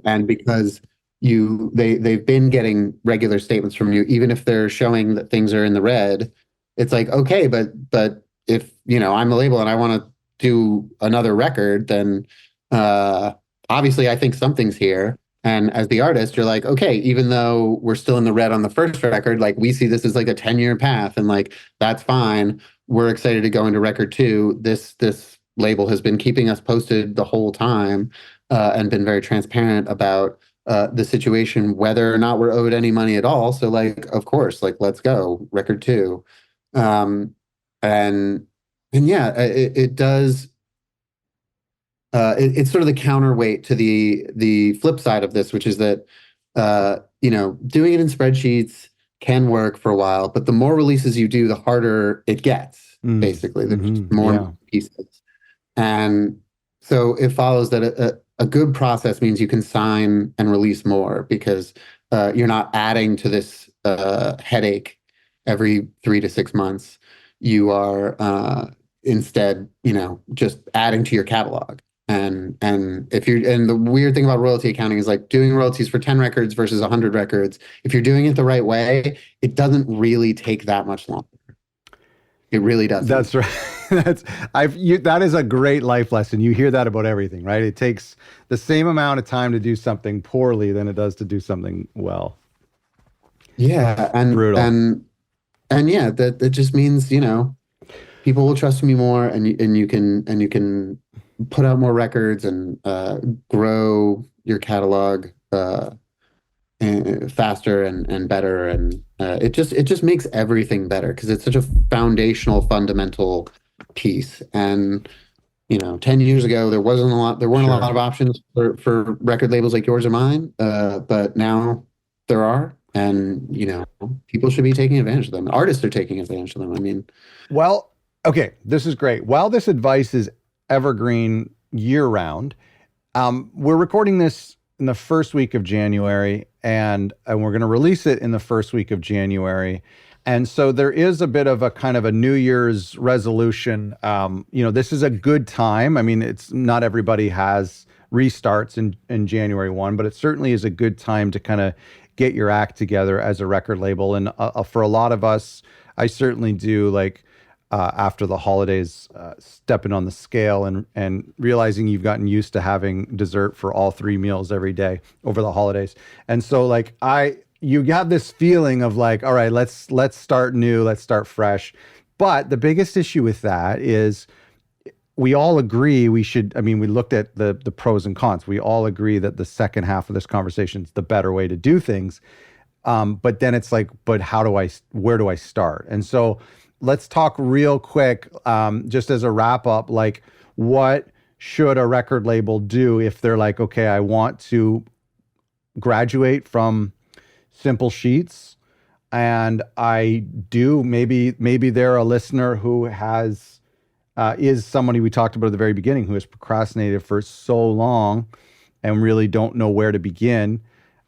And because they've been getting regular statements from you, even if they're showing that things are in the red. It's like, okay, but if I'm the label and I want to do another record, then obviously I think something's here. And as the artist, you're like, okay, even though we're still in the red on the first record, like we see this as like a 10-year path, and like that's fine. We're excited to go into record 2. This label has been keeping us posted the whole time and been very transparent about the situation, whether or not we're owed any money at all. So like, of course, like let's go record 2. And yeah, it does. It's sort of the counterweight to the flip side of this, which is that doing it in spreadsheets can work for a while, but the more releases you do, the harder it gets. Basically, there's more pieces, and so it follows that a good process means you can sign and release more because you're not adding to this headache every 3 to 6 months. You are instead, just adding to your catalog. And the weird thing about royalty accounting is like doing royalties for 10 records versus 100 records. If you're doing it the right way, it doesn't really take that much longer. It really doesn't. That's right. That is a great life lesson. You hear that about everything, right? It takes the same amount of time to do something poorly than it does to do something well. Yeah, Brutal. And yeah, that just means people will trust me more, and you can put out more records and grow your catalog faster and better, and it just makes everything better because it's such a foundational, fundamental piece. And 10 years ago there weren't a lot of options for record labels like yours or mine, but now there are. And people should be taking advantage of them. Artists are taking advantage of them. I mean, well, okay, this is great. While this advice is evergreen year round, we're recording this in the first week of January, and we're going to release it in the first week of January. And so there is a bit of a kind of a New Year's resolution. This is a good time. I mean, it's not everybody has restarts in January 1, but it certainly is a good time to kind of get your act together as a record label. And for a lot of us, I certainly do, like after the holidays, stepping on the scale and realizing you've gotten used to having dessert for all 3 meals every day over the holidays. And so like you have this feeling of like, all right, let's start new, let's start fresh. But the biggest issue with that is we all agree we looked at the pros and cons. We all agree that the second half of this conversation is the better way to do things. But then it's like, but where do I start? And so let's talk real quick, just as a wrap up, like what should a record label do if they're like, okay, I want to graduate from simple sheets, and I do, maybe they're a listener who has is somebody we talked about at the very beginning who has procrastinated for so long and really don't know where to begin.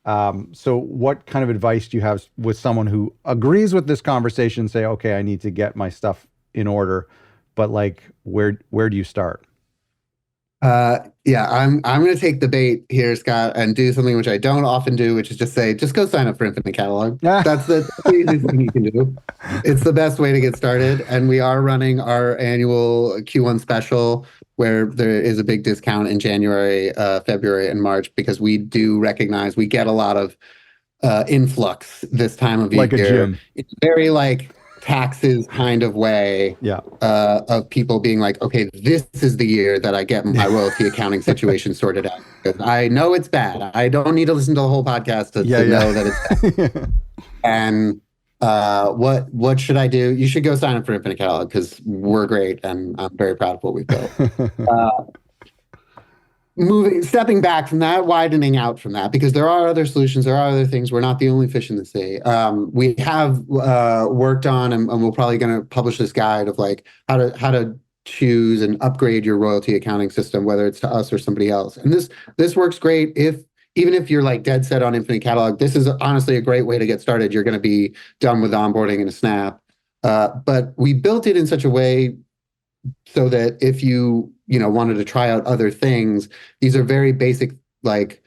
So what kind of advice do you have with someone who agrees with this conversation, say, okay, I need to get my stuff in order, but like, where do you start? Yeah, I'm going to take the bait here, Scott, and do something which I don't often do, which is just say, just go sign up for Infinite Catalog. That's the easiest thing you can do. It's the best way to get started. And we are running our annual Q1 special where there is a big discount in January, February, and March, because we do recognize we get a lot of influx this time of Like a year. gym. It's very like taxes kind of way Yeah. of people being like, okay, this is the year that I get my royalty accounting situation sorted out. Because I know it's bad. I don't need to listen to the whole podcast to know that it's bad. And what should I do? You should go sign up for Infinite Catalog because we're great and I'm very proud of what we've built. Stepping back from that, widening out from that, because there are other solutions, there are other things. We're not the only fish in the sea. We have worked on, and we're probably going to publish this guide of like how to choose and upgrade your royalty accounting system, whether it's to us or somebody else. And this works great even if you're like dead set on Infinite Catalog. This is honestly a great way to get started. You're going to be done with onboarding in a snap. But we built it in such a way so that if you wanted to try out other things, these are very basic, like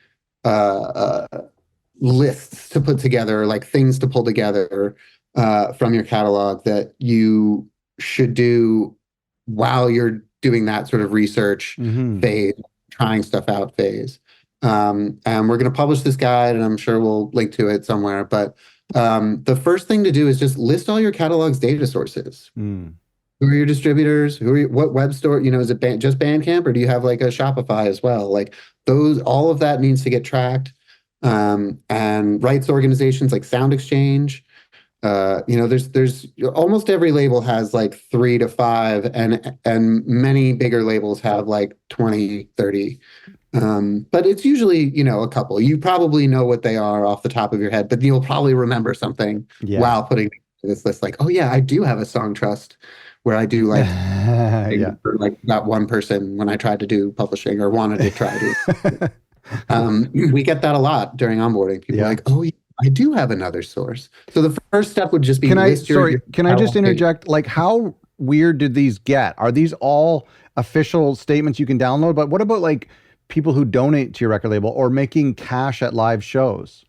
lists to put together, like things to pull together from your catalog that you should do while you're doing that sort of research phase, trying stuff out phase. And we're going to publish this guide, and I'm sure we'll link to it somewhere. But the first thing to do is just list all your catalog's data sources. Who are your distributors? What web store? Is it just Bandcamp, or do you have like a Shopify as well? Like all of that needs to get tracked. And rights organizations like Sound Exchange. There's almost every label has like 3 to 5, and many bigger labels have like 20, 30. But it's usually, a couple. You probably know what they are off the top of your head, but you'll probably remember something while putting this list. Like, oh yeah, I do have a Song Trust where I do like for like that one person when I tried to do publishing or wanted to try to. We get that a lot during onboarding. People are like, oh, yeah, I do have another source. So the first step would just be can I just interject? Like, how weird did these get? Are these all official statements you can download? But what about like people who donate to your record label or making cash at live shows?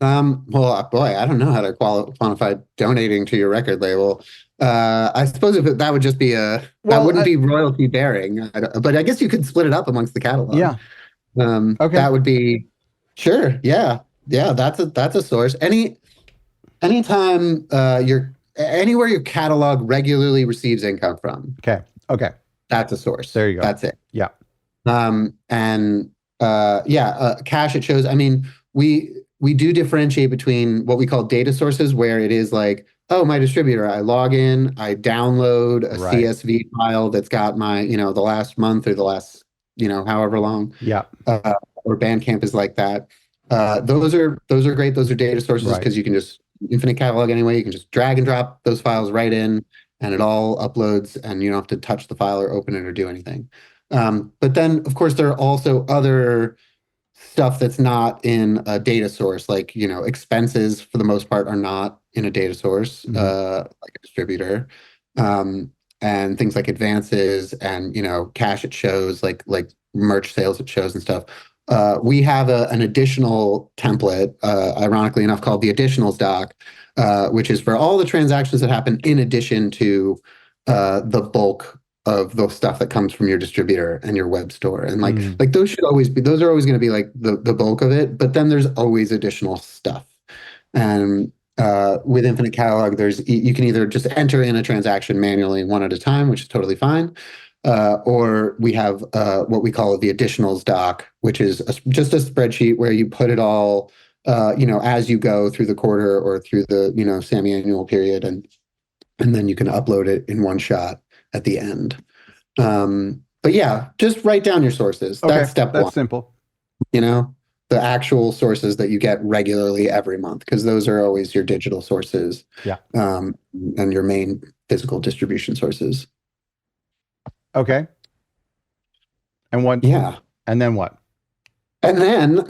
Well, boy, I don't know how to quantify donating to your record label. I suppose that would just be that wouldn't be royalty bearing, but I guess you could split it up amongst the catalog. Yeah. Okay. That would be sure. Yeah. That's a source. Anytime anywhere your catalog regularly receives income from. Okay. That's a source. There you go. That's it. Yeah. Cash it shows. I mean, we do differentiate between what we call data sources, where it is like, oh, my distributor, I log in, I download a CSV file that's got my, the last month or the last, however long. Yeah. Or Bandcamp is like that. Those are great. Those are data sources because you can just Infinite Catalog anyway. You can just drag and drop those files right in, and it all uploads, and you don't have to touch the file or open it or do anything. But then, of course, there are also other stuff that's not in a data source, like, expenses for the most part are not in a data source, like a distributor, and things like advances and, cash at shows, like merch sales at shows and stuff. We have an additional template, ironically enough, called the additionals doc, which is for all the transactions that happen in addition to the bulk of the stuff that comes from your distributor and your web store. And like those are always going to be like the bulk of it, but then there's always additional stuff. And with Infinite Catalog, you can either just enter in a transaction manually one at a time, which is totally fine. Or we have what we call the additionals doc, which is just a spreadsheet where you put it all, as you go through the quarter or through the, semi-annual period, and then you can upload it in one shot at the end. But yeah, just write down your sources. Okay, That's step that's one, simple. you know, the actual sources that you get regularly every month, because those are always your digital sources, Yeah. and your main physical distribution sources. Okay. And what? Yeah. And then what? And then,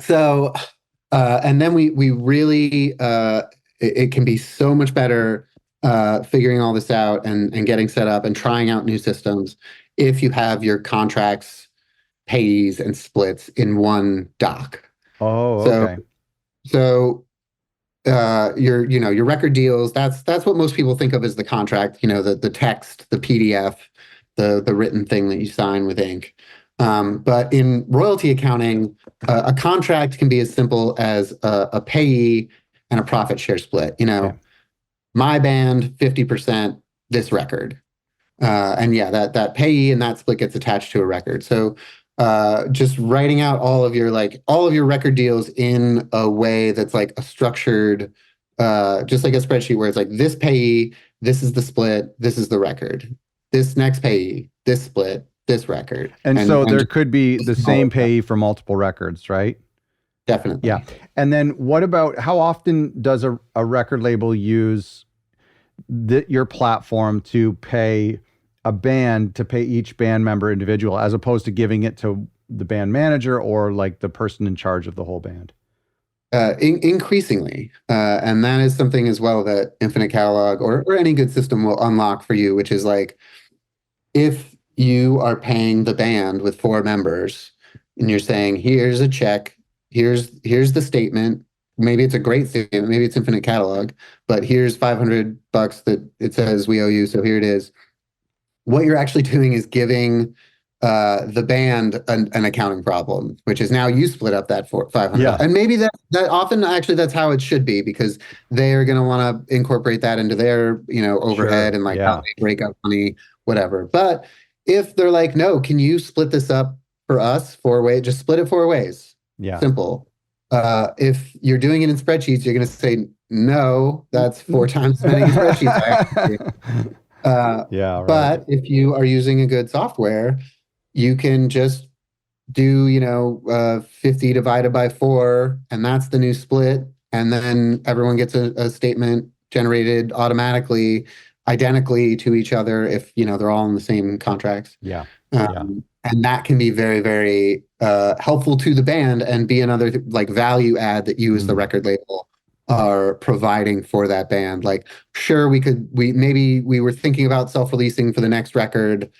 so, and then we really, it can be so much better figuring all this out and getting set up and trying out new systems if you have your contracts, pays, and splits in one doc. Oh, So, okay. so your record deals, that's what most people think of as the contract, the text, the PDF, the written thing that you sign with ink. But in royalty accounting, a contract can be as simple as a payee and a profit share split. Okay. My band 50%, this record. And yeah, that payee and that split gets attached to a record. So just writing out all of your record deals in a way that's like a structured, just like a spreadsheet where it's like this payee, this is the split, this is the record. This next payee, this split, this record. And so there Just could be the all same of that. payee for multiple records, right? Definitely. Yeah. And then what about how often does a record label use your platform to pay a band to pay each band member individual as opposed to giving it to the band manager or like the person in charge of the whole band? Increasingly, and that is something as well that Infinite Catalog or any good system will unlock for you, which is like if you are paying the band with 4 members and you're saying, here's a check, here's the statement. Maybe it's a great statement, maybe it's Infinite Catalog, but here's $500 that it says we owe you, so here it is. What you're actually doing is giving the band an accounting problem, which is now you split up that for 500. Yeah. And maybe that often actually that's how it should be, because they are going to want to incorporate that into their, overhead Sure. and like how Yeah. they break up money, whatever. But if they're like, no, can you split this up for us 4 ways? Just split it 4 ways. Yeah. Simple. If you're doing it in spreadsheets, you're going to say, no, that's 4 times as many spreadsheets. Yeah. Right. But if you are using a good software, you can just do, 50 divided by 4, and that's the new split. And then everyone gets a statement generated automatically, identically to each other if, they're all in the same contracts. Yeah. Yeah. And that can be very, very helpful to the band and be another like value add that you as the record label are providing for that band. Like, sure, maybe we were thinking about self-releasing for the next record,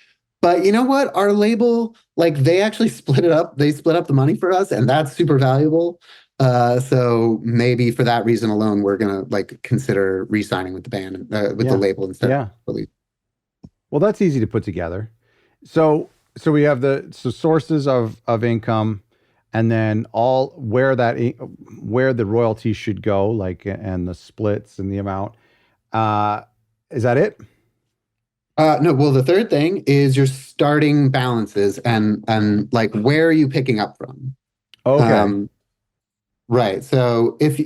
but you know what? Our label, like they actually split it up. They split up the money for us, and that's super valuable. So maybe for that reason alone, we're gonna like consider re-signing with the band, with the label instead of release. Well, that's easy to put together. So we have the sources of income, and then where the royalties should go, like, and the splits and the amount. Is that it? No. Well, the third thing is your starting balances and like where are you picking up from? Okay. Right. So if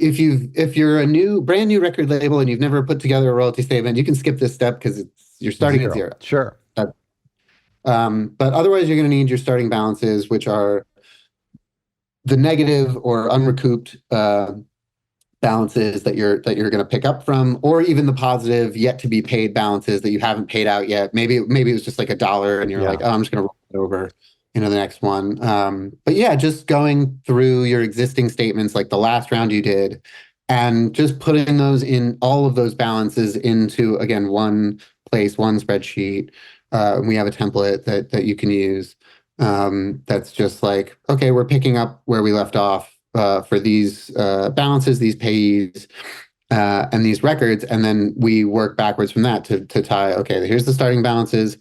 you're a brand new record label and you've never put together a royalty statement, you can skip this step because you're starting at zero. Sure. But otherwise, you're going to need your starting balances, which are the negative or unrecouped balances that you're going to pick up from, or even the positive yet to be paid balances that you haven't paid out yet. Maybe it was just like $1 and you're like, oh, I'm just going to roll it over the next one. But yeah, just going through your existing statements like the last round you did, and just putting all of those balances into, again, one place, one spreadsheet. We have a template that you can use. That's just like, okay, we're picking up where we left off for these balances, these payees, and these records. And then we work backwards from that to tie, okay, here's the starting balances.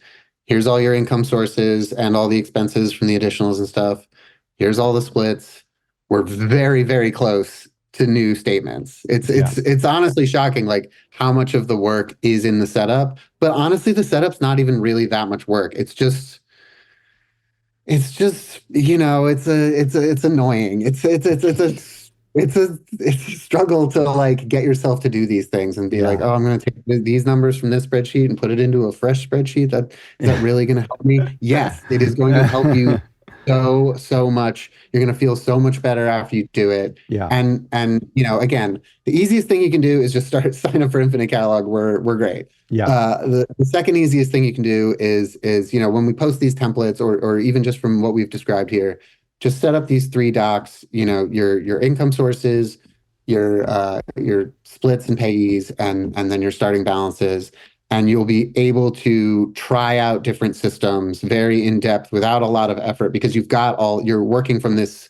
Here's all your income sources and all the expenses from the additionals and stuff. Here's all the splits. We're very, very close to new statements. It's honestly shocking, like how much of the work is in the setup. But honestly, the setup's not even really that much work. It's just it's annoying. It's a it's a struggle to like get yourself to do these things and be like, Yeah. oh, I'm going to take these numbers from this spreadsheet and put it into a fresh spreadsheet. That is that really going to help me? Yes, it is going to help you so much. You're going to feel so much better after you do it. Yeah. And again, the easiest thing you can do is just start sign up for Infinite Catalog. We're great. Yeah. The second easiest thing you can do is when we post these templates or even just from what we've described here, just set up these three docs, your income sources, your splits and payees, and then your starting balances. And you'll be able to try out different systems very in depth without a lot of effort because you're working from this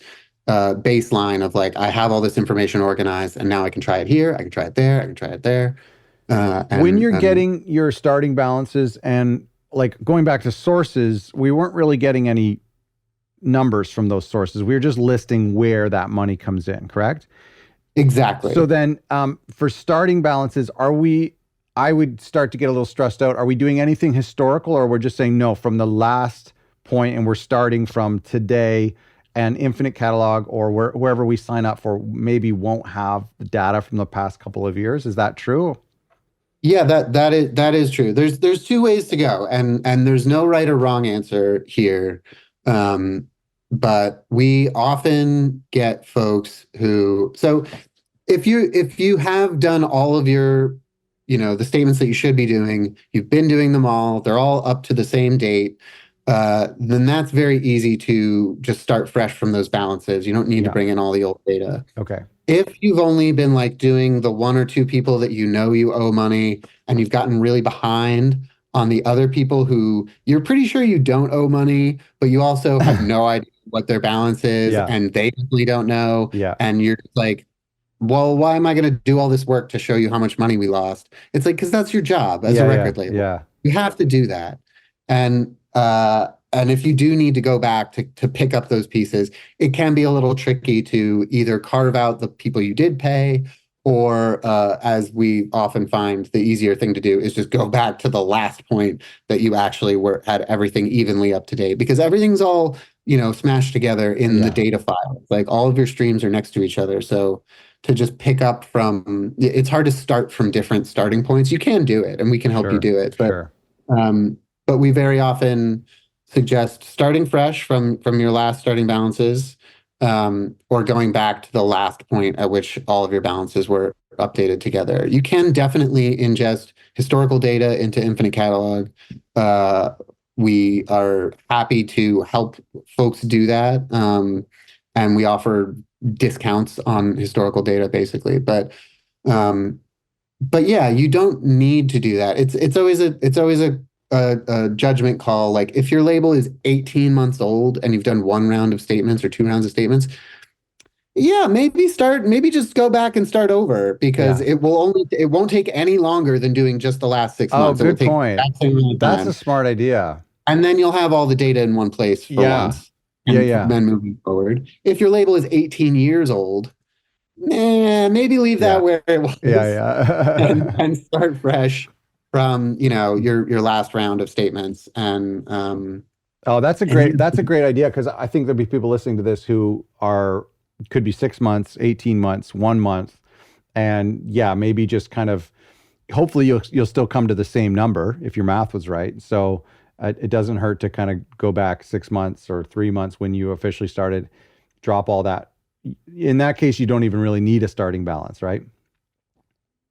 baseline of like, I have all this information organized and now I can try it here, I can try it there, I can try it there. When you're And getting your starting balances and like going back to sources, we weren't really getting any numbers from those sources. We were just listing where that money comes in, correct? So exactly. then for starting balances, I would start to get a little stressed out. Are we doing anything historical or we're just saying no from the last point and we're starting from today and Infinite Catalog or wherever we sign up for maybe won't have the data from the past couple of years? Is that true? Yeah, that is true. There's two ways to go, and there's no right or wrong answer here. Um, but we often get folks who so if you have done all of your the statements that you should be doing, you've been doing them all, they're all up to the same date, then that's very easy to just start fresh from those balances. You don't need to Yeah. bring in all the old data. Okay. If you've only been like doing the one or two people that you owe money and you've gotten really behind on the other people who you're pretty sure you don't owe money, but you also have no idea what their balance is Yeah. and they definitely don't know. Yeah. And you're like, well, why am I going to do all this work to show you how much money we lost? It's like, because that's your job as a Yeah. Yeah. record label. Yeah. You have to do that. And if you do need to go back to pick up those pieces, it can be a little tricky to either carve out the people you did pay, or as we often find, the easier thing to do is just go back to the last point that you actually had everything evenly up to date, because everything's all smashed together in the Yeah. data file. Like all of your streams are next to each other, so to just pick up from, it's hard to start from different starting points. You can do it, and we can help you Sure. do it, Sure. but we very often suggest starting fresh from your last starting balances, or going back to the last point at which all of your balances were updated together. You can definitely ingest historical data into Infinite Catalog. We are happy to help folks do that, and we offer discounts on historical data, basically. But yeah, you don't need to do that. It's always a judgment call. Like if your label is 18 months old and you've done one round of statements or two rounds of statements, yeah, maybe just go back and start over, because Yeah. it won't take any longer than doing just the last six Oh, months. It will good take point. that same amount of That's a time. smart idea. And then you'll have all the data in one place for Yeah. once. Yeah. And Yeah. then moving forward. If your label is 18 years old, maybe leave that Yeah. where it was Yeah. and Yeah. and start fresh from your last round of statements. Oh, that's a And great you, idea because I think there'll be people listening to this who could be 6 months, 18 months, 1 month, and yeah, maybe just kind of hopefully you'll still come to the same number if your math was right. So it doesn't hurt to kind of go back 6 months or 3 months when you officially started, drop all that. In that case, you don't even really need a starting balance, right?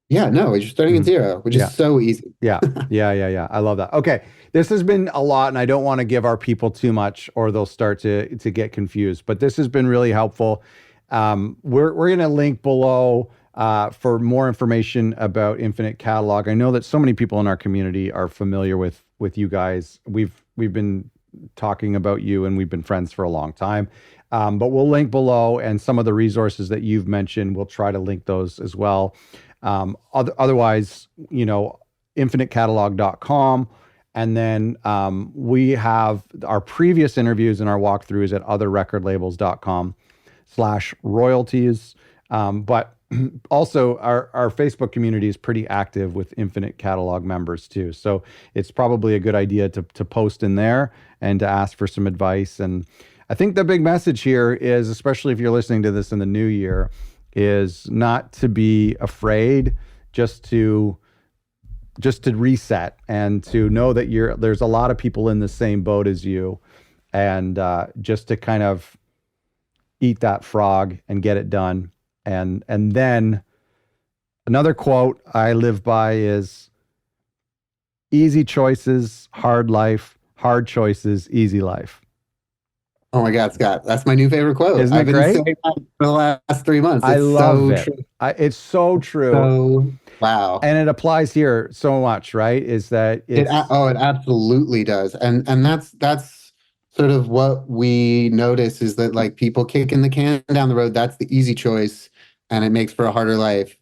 yeah, no, you're starting at Mhm. zero, which Yeah. is so easy. Yeah. Yeah. I love that. Okay. This has been a lot, and I don't want to give our people too much or they'll start to get confused, but this has been really helpful. We're going to link below for more information about Infinite Catalog. I know that so many people in our community are familiar with you guys. We've been talking about you and we've been friends for a long time. But we'll link below, and some of the resources that you've mentioned, we'll try to link those as well. Otherwise, infinitecatalog.com. And then we have our previous interviews and our walkthroughs at otherrecordlabels.com/royalties. But also our Facebook community is pretty active with Infinite Catalog members too. So it's probably a good idea to post in there and to ask for some advice. And I think the big message here is, especially if you're listening to this in the new year, is not to be afraid, just to reset and to know that there's a lot of people in the same boat as you, and just to kind of eat that frog and get it done. And then another quote I live by is, easy choices, hard life, hard choices, easy life. Oh my God, Scott, that's my new favorite quote. Isn't it I've been great? saying that for the last 3 months. I It's love so it. true. It's so true. So wow. And it applies here so much, right? Is that It absolutely does. And that's sort of what we notice, is that like people kicking the can down the road, that's the easy choice, and it makes for a harder life.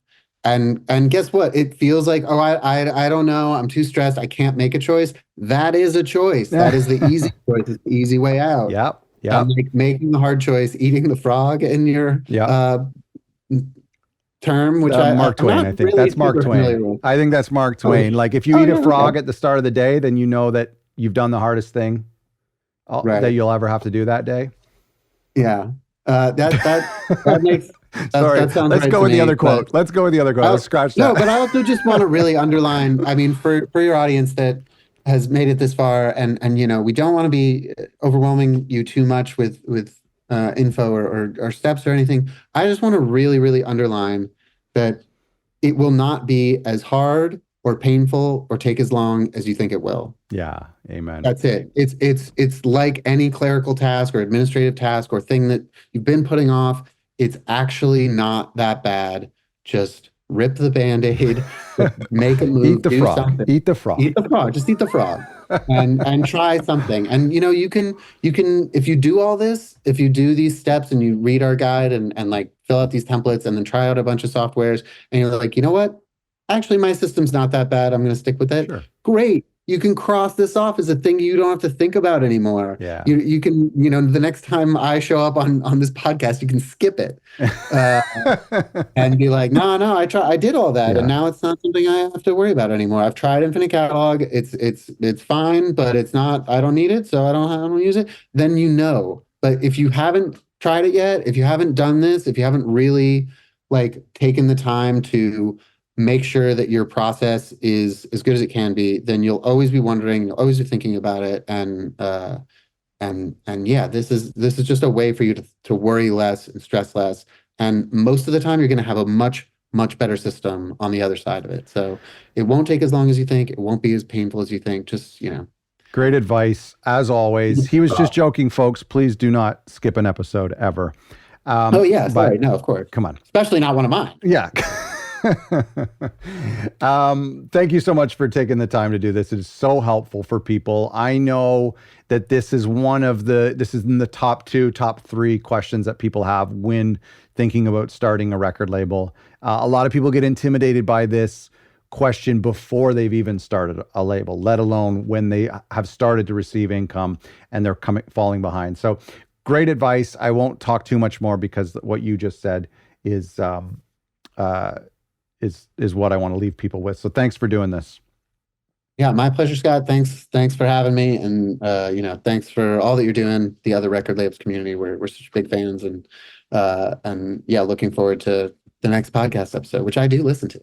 And guess what? It feels like, oh, I don't know, I'm too stressed, I can't make a choice. That is a choice. That is the easy choice. It's the easy way out. Yep. And like making the hard choice, eating the frog in your term, which Mark Twain, I think really that's Mark Twain. I think that's Mark Twain. Like if you eat a frog at the start of the day, then you know that you've done the hardest thing that you'll ever have to do that day. Yeah. That makes sorry. That sounds Let's right go to with me, the other quote. Let's go with the other quote. Let's scratch that. No, but I also just want to really underline, I mean, for your audience that has made it this far, and you know, we don't want to be overwhelming you too much with info or steps or anything. I just want to really, really underline that it will not be as hard or painful or take as long as you think it will. Yeah. Amen. That's it. It's like any clerical task or administrative task or thing that you've been putting off. It's actually not that bad. Just rip the Band-Aid, make a move, eat the do frog. something. Eat the frog. Eat the frog. Just eat the frog. and try something. And you know, you can if you do all this, if you do these steps and you read our guide and like fill out these templates and then try out a bunch of softwares, and you're like, you know what? Actually, my system's not that bad. I'm going to stick with it. Sure. Great. You can cross this off as a thing you don't have to think about anymore. Yeah. You can, you know, the next time I show up on this podcast, you can skip it and be like, no, I did all that, and now it's not something I have to worry about anymore. I've tried Infinite Catalog. It's fine, but it's not. I don't need it, so I don't use it. Then you know. But if you haven't tried it yet, if you haven't done this, if you haven't really like taken the time to make sure that your process is as good as it can be, then you'll always be wondering, you'll always be thinking about it. And yeah, this is just a way for you to worry less and stress less. And most of the time you're going to have a much better system on the other side of it. So it won't take as long as you think. It won't be as painful as you think. Just, you know. Great advice, as always. He was just joking, folks. Please do not skip an episode ever. Oh yeah, sorry. No, of course. Come on. Especially not one of mine. Yeah. Thank you so much for taking the time to do this. It is so helpful for people. I know that this is in the top 3 questions that people have when thinking about starting a record label. A lot of people get intimidated by this question before they've even started a label, let alone when they have started to receive income and they're falling behind. So great advice. I won't talk too much more because what you just said is what I want to leave people with. So thanks for doing this. Yeah, my pleasure, Scott. Thanks for having me. And, you know, thanks for all that you're doing. The other record labels community, we're such big fans, and yeah, looking forward to the next podcast episode, which I do listen to.